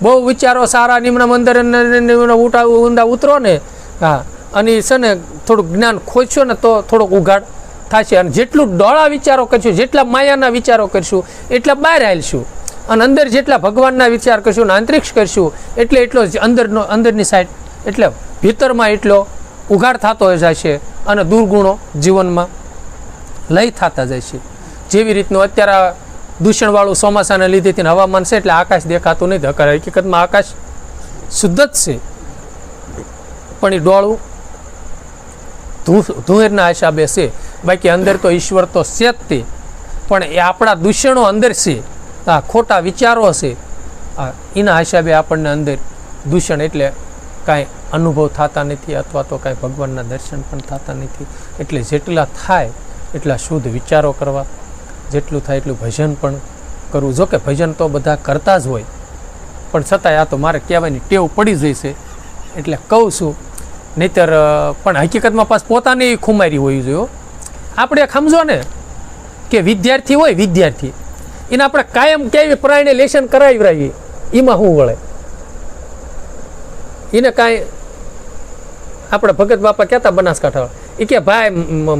બહુ વિચારો સારા નિમ્ન અંદર ઊંડા ઉતરો ને, હા, અને છે ને થોડુંક જ્ઞાન ખોજશો ને તો થોડોક ઉઘાડ થશે. અને જેટલું ડોળા વિચારો કરશું, જેટલા માયાના વિચારો કરશું એટલા બહાર આવીશું, અને અંદર જેટલા ભગવાનના વિચાર કરશું ને અંતરિક્ષ કરશું એટલો જ અંદરની સાઈડ, એટલે ભીતરમાં એટલો ઉઘાડ થતો જાય છે, અને દુર્ગુણો જીવનમાં લઈ થતા જાય છે. જેવી રીતનું અત્યારે દૂષણવાળું ચોમાસાને લીધે હવામાન છે, એટલે આકાશ દેખાતું નથી. હકીકતમાં આકાશ શુદ્ધ જ છે, પણ એ ડોળું ધુંએરના હિસાબે છે. બાકી અંદર તો ઈશ્વર તો છે જ તે, પણ એ આપણા દૂષણો અંદર છે, આ ખોટા વિચારો છે, એના હિસાબે આપણને અંદર દૂષણ, એટલે કાંઈ અનુભવ થતા નથી, અથવા તો કાંઈ ભગવાનના દર્શન પણ થતા નથી. એટલે જેટલા થાય એટલા શુદ્ધ વિચારો કરવા, જેટલું થાય એટલું ભજન પણ કરવું. જો કે ભજન તો બધા કરતા જ હોય, પણ છતાંય આ તો મારે કહેવાની ટેવ પડી જશે એટલે કહું છું. નહીંતર પણ હકીકતમાં પાસ પોતાની ખુમારી હોવી જોઈએ. આપણે સમજો ને કે વિદ્યાર્થી હોય, વિદ્યાર્થી એને આપણે કાયમ કેવી પ્રાયને લેશન કરાવી રહીએ, એમાં શું વળે? એને કાંઈ આપણે ભગત બાપા કહેતા બનાસકાંઠા, એ કે ભાઈ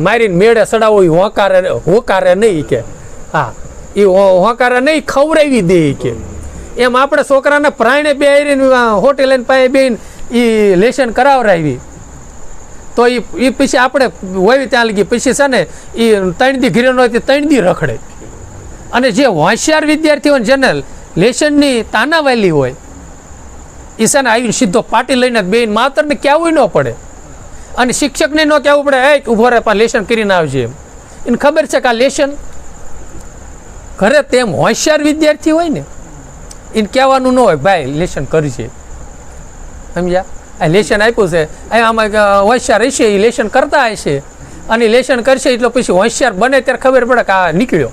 મારીને મેળે સડાવો એ હોકારે નહીં, કે હા એ હોકારે નહીં, ખવડાવી દે કે. એમ આપણે છોકરાને પ્રાયણે બેહીને હોટેલ પાસે બેહીને એ લેશન કરાવરાવી તો એ પછી આપણે હોય ત્યાં લગી પછી છે ને એ 3 દી ઘરે ન હોય 3 દી રખડે. અને જે હોશિયાર વિદ્યાર્થીઓ જેને લેશનની તાનાવાલી હોય એ છે ને આવીને સીધો પાટી લઈને બેન માતરને કહેવું ન પડે, અને શિક્ષકને ન કહેવું પડે એ ઊભો રહે પણ લેશન કરીને આવજે. એમ એને ખબર છે કે આ લેશન ઘરે તેમ હોશિયાર વિદ્યાર્થી હોય ને એને કહેવાનું ન હોય ભાઈ લેશન કરજે, સમજ્યા. આ લેશન આપ્યું છે, આમાં હોશિયાર હશે એ લેશન કરતા હશે, અને લેશન કરશે એટલે પછી હોશિયાર બને ત્યારે ખબર પડે કે આ નીકળ્યો,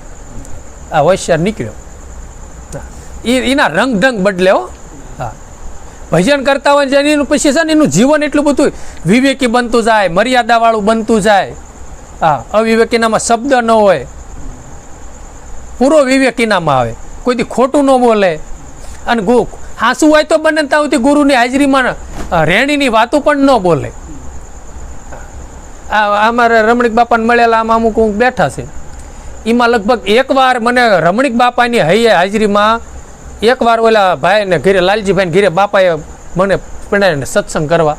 આ હોશિયાર નીકળ્યો. એના રંગ ઢંગ બદલે હો. હા, ભજન કરતા હોય છે એનું પછી છે ને એનું જીવન એટલું બધું વિવેકી બનતું જાય, મર્યાદાવાળું બનતું જાય. હા, અવિવેકીનામાં શબ્દ ન હોય, પૂરો વિવેકીનામાં આવે, કોઈથી ખોટું ન બોલે, અને હાંસું હોય તો બને ત્યાં સુધી ગુરુની હાજરીમાં રેણીની વાતો પણ ન બોલે. અમારે રમણીક બાપાને મળેલા આમાં અમુક બેઠા છે, એમાં લગભગ એકવાર મને રમણીક બાપાની હૈયે હાજરીમાં એકવાર ઓલા ભાઈને ઘરે લાલજીભાઈને ઘરે બાપાએ મને પીણાને સત્સંગ કરવા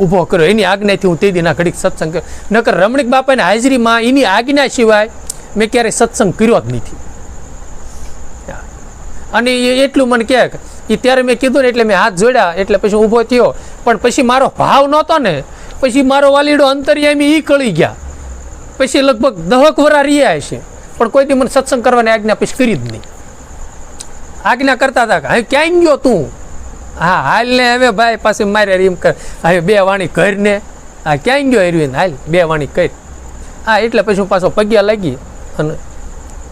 ઊભો કર્યો. એની આજ્ઞાથી હું તે દીના ઘડીક સત્સંગ કર્યો. નકર રમણીક બાપાની હાજરીમાં એની આજ્ઞા સિવાય મેં ક્યારેય સત્સંગ કર્યો જ નથી. અને એટલું મને કહે એ ત્યારે મેં કીધું ને એટલે મેં હાથ જોડ્યા એટલે પછી ઊભો થયો. પણ પછી મારો ભાવ નહોતો ને પછી મારો વાલીડો અંતરિયામી એ કળી ગયા. પછી લગભગ 10 વરા રહ્યા છે પણ કોઈ દી મને સત્સંગ કરવાની આજ્ઞા પછી કરી જ નહીં. આજ્ઞા કરતા હતા હવે ક્યાંય ગયો તું? હા હાલ ને હવે ભાઈ પાસે મારે એમ કર હવે 2 વાણી કરીને હા ક્યાંય ગયો એરવીને હાલ 2 વાણી કરી. હા એટલે પછી હું પાછો પગ્યા લાગી અને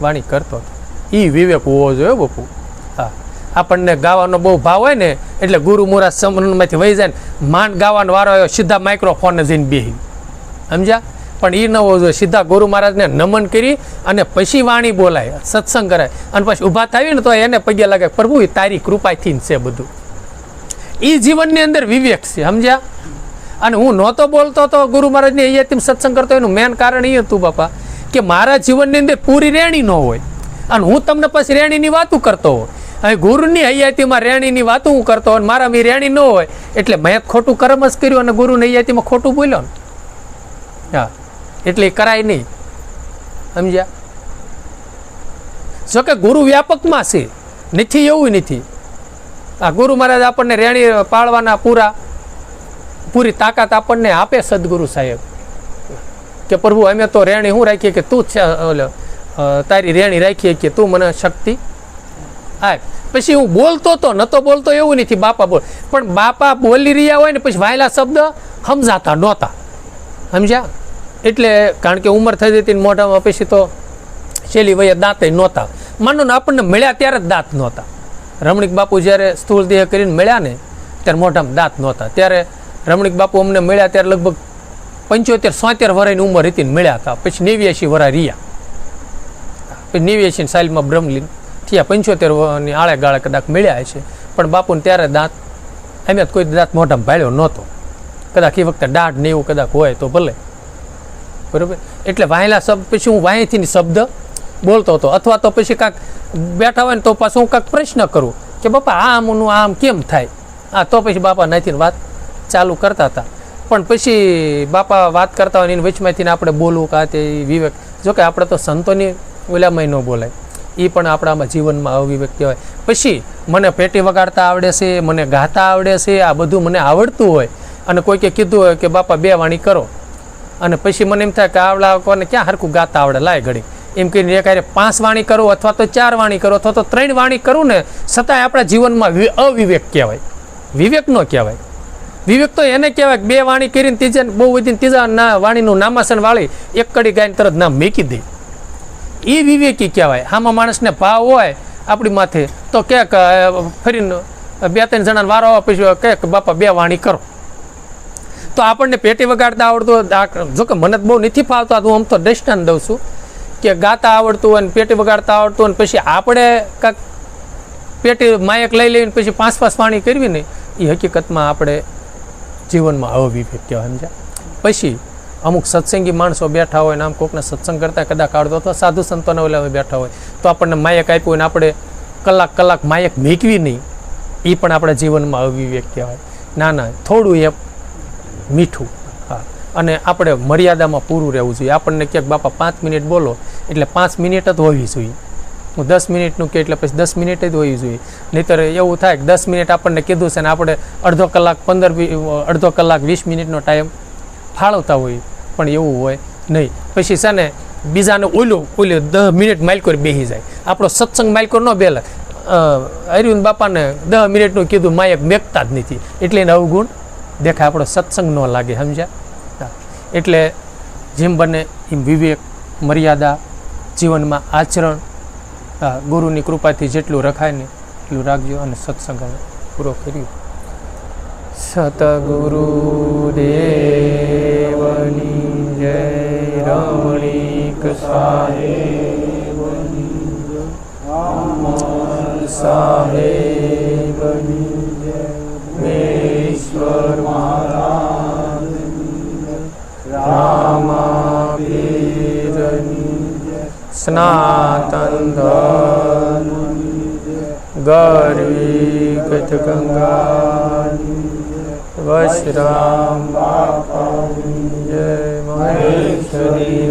વાણી કરતો હતો. એ વિવેક હોવો જોઈએ બાપુ. હા આપણને ગાવાનો બહુ ભાવ હોય ને એટલે ગુરુ મુરાદ સમરણમાંથી વહી જાય ને માંડ ગાવાનો વારો આવ્યો સીધા માઇક્રોફોનને જઈને બેસી સમજ્યા. પણ એ ન હોવો જોઈએ. સીધા ગુરુ મહારાજને નમન કરી અને પછી વાણી બોલાય સત્સંગ કરાય અને પછી ઊભા થાય ને તો એને પગે લાગે પ્રભુ એ તારી કૃપાથી છે બધું. એ જીવનની અંદર વિવેક છે સમજ્યા. અને હું નહોતો બોલતો તો ગુરુ મહારાજની અહીંયાથી સત્સંગ કરતો એનું મેન કારણ એ હતું બાપા કે મારા જીવનની અંદર પૂરી રેણી ન હોય અને હું તમને પછી રેણીની વાતું કરતો હોય. હવે ગુરુની હૈયાતીમાં રેણીની વાતું હું કરતો હોય મારા મેં રેણી ન હોય એટલે મેં ખોટું કર્મ જ કર્યું અને ગુરુની હૈયાતીમાં ખોટું બોલ્યો ને. હા એટલે કરાય નહીં સમજ્યા. જોકે ગુરુ વ્યાપકમાં છે નથી એવું નથી. આ ગુરુ મહારાજ આપણને રેણી પાળવાના પૂરી તાકાત આપણને આપે સદગુરુ સાહેબ કે પ્રભુ અમે તો રેણી શું રાખીએ કે તું તારી રેણી રાખીએ કે તું મને શક્તિ આપ. પછી હું બોલતો તો નતો બોલતો એવું નથી બાપા બોલ પણ બાપા બોલી રહ્યા હોય ને પછી વાયલા શબ્દ સમજાતા નહોતા સમજ્યા. એટલે કારણ કે ઉંમર થઈ જતી મોઢામાં પછી તો છેલ્લી વયે દાંત નહોતા. માનો ને આપણને મળ્યા ત્યારે જ દાંત નહોતા. રમણીક બાપુ જ્યારે સ્થૂળ દેહ કરીને મળ્યા ને ત્યારે મોઢામાં દાંત નહોતા. ત્યારે રમણીક બાપુ અમને મળ્યા ત્યારે લગભગ 75-76 વર્ષની ઉંમર હતી ને મળ્યા હતા. પછી 89 વર્ષ રહ્યા. પછી 89 સાલમાં બ્રહ્મલીન થયા. 75 આળે ગાળે કદાચ મળ્યા છે પણ બાપુને ત્યારે દાંત એમ કોઈ દાંત મોઢામાં ભાળ્યો નહોતો. કદાચ એ વખતે દાઢ ને એવું કદાચ હોય તો ભલે બરાબર. એટલે વાહેલા શબ્દ પછી હું વાહેથી શબ્દ બોલતો હતો અથવા તો પછી કાંક બેઠા હોય ને તો પાછું હું કાંક પ્રશ્ન કરું કે બાપા આમનું આમ કેમ થાય. હા તો પછી બાપા નાથી વાત ચાલુ કરતા હતા. પણ પછી બાપા વાત કરતા હોય એની વચમાંથી આપણે બોલવું કાં તે વિવેક. જોકે આપણે તો સંતોની ઓલામાં ન બોલાય એ પણ આપણામાં જીવનમાં અવિવેક કહેવાય. પછી મને પેટી વગાડતા આવડે છે મને ગાતા આવડે છે આ બધું મને આવડતું હોય અને કોઈકે કીધું હોય કે બાપા 2 વાણી કરો અને પછી મને એમ થાય કે આવડા કોને ક્યાં હરખું ગાતા આવડે લાય ઘડી એમ કહીને એક 5 વાણી કરું અથવા તો 4 વાણી કરું અથવા તો 3 વાણી કરું ને છતાંય આપણા જીવનમાં અવિવેક કહેવાય. વિવેક ન કહેવાય. વિવેક તો એને કહેવાય કે 2 વાણી કરીને ત્રીજા બહુ વધીને ત્રીજા વાણીનું નામાસન વાળી એક કડી ગાઈને તરત નામ મેકી દે એ વિવેકી કહેવાય. આમાં માણસને ભાવ હોય આપણી માથે તો ક્યાંક ફરીને 2-3 જણાને વારો આવે પછી કહે બાપા 2 વાણી કરો તો આપણને પેટી વગાડતા આવડતું. જોકે મને બહુ નથી ફાવતા હું આમ તો દ્રષ્ટાંત દઉં છું કે ગાતા આવડતું હોય ને પેટી વગાડતા આવડતું હોય ને પછી આપણે કાંઈક પેટી માયક લઈ લઈને પછી 5-5 વાણી કરવી ને એ હકીકતમાં આપણે જીવનમાં અવિવેક કહેવાય સમજ્યા. પછી અમુક સત્સંગી માણસો બેઠા હોય ને આમ કોકને સત્સંગ કરતા કદાચ આવડતો અથવા સાધુ સંતોને ઓલા બેઠા હોય તો આપણને માયક આપ્યું ને આપણે કલાક માયક મેકવી નહીં એ પણ આપણા જીવનમાં અવિવેક કહેવાય. ના થોડું એ મીઠું. હા અને આપણે મર્યાદામાં પૂરું રહેવું જોઈએ. આપણને ક્યાંક બાપા 5 મિનિટ બોલો એટલે 5 મિનિટ જ હોવી જોઈએ. હું 10 મિનિટનું કે એટલે પછી 10 મિનિટ જ હોવી જોઈએ. નહીંતર એવું થાય કે 10 મિનિટ આપણને કીધું છે ને આપણે અડધો કલાક 20 મિનિટનો ટાઈમ ફાળવતા હોઈએ પણ એવું હોય નહીં. પછી છે ને બીજાને ઓલું 10 મિનિટ માઇલકોર બેસી જાય. આપણો સત્સંગ માઇલકોર ન બેલે. અરવિંદ બાપાને 10 મિનિટનું કીધું માયક મેકતા જ નથી એટલે એને અવગુણ દેખાય. આપણો સત્સંગ ન લાગે સમજ્યા. એટલે જેમ બને એમ વિવેક મર્યાદા જીવનમાં આચરણ ગુરુની કૃપાથી જેટલું રખાય ને એટલું રાખજો. અને સત્સંગ પૂરો કર્યો. સતગુરુ દેવની જય. રમણીક સાહેબની જય. અમર સાહેબની જય. મેશ્વર મહારાજની જય. રામા પીરની જય. સનાતન ધર્મ ગૌરી ગત ગંગા વશરામ જય મહેશ્વરી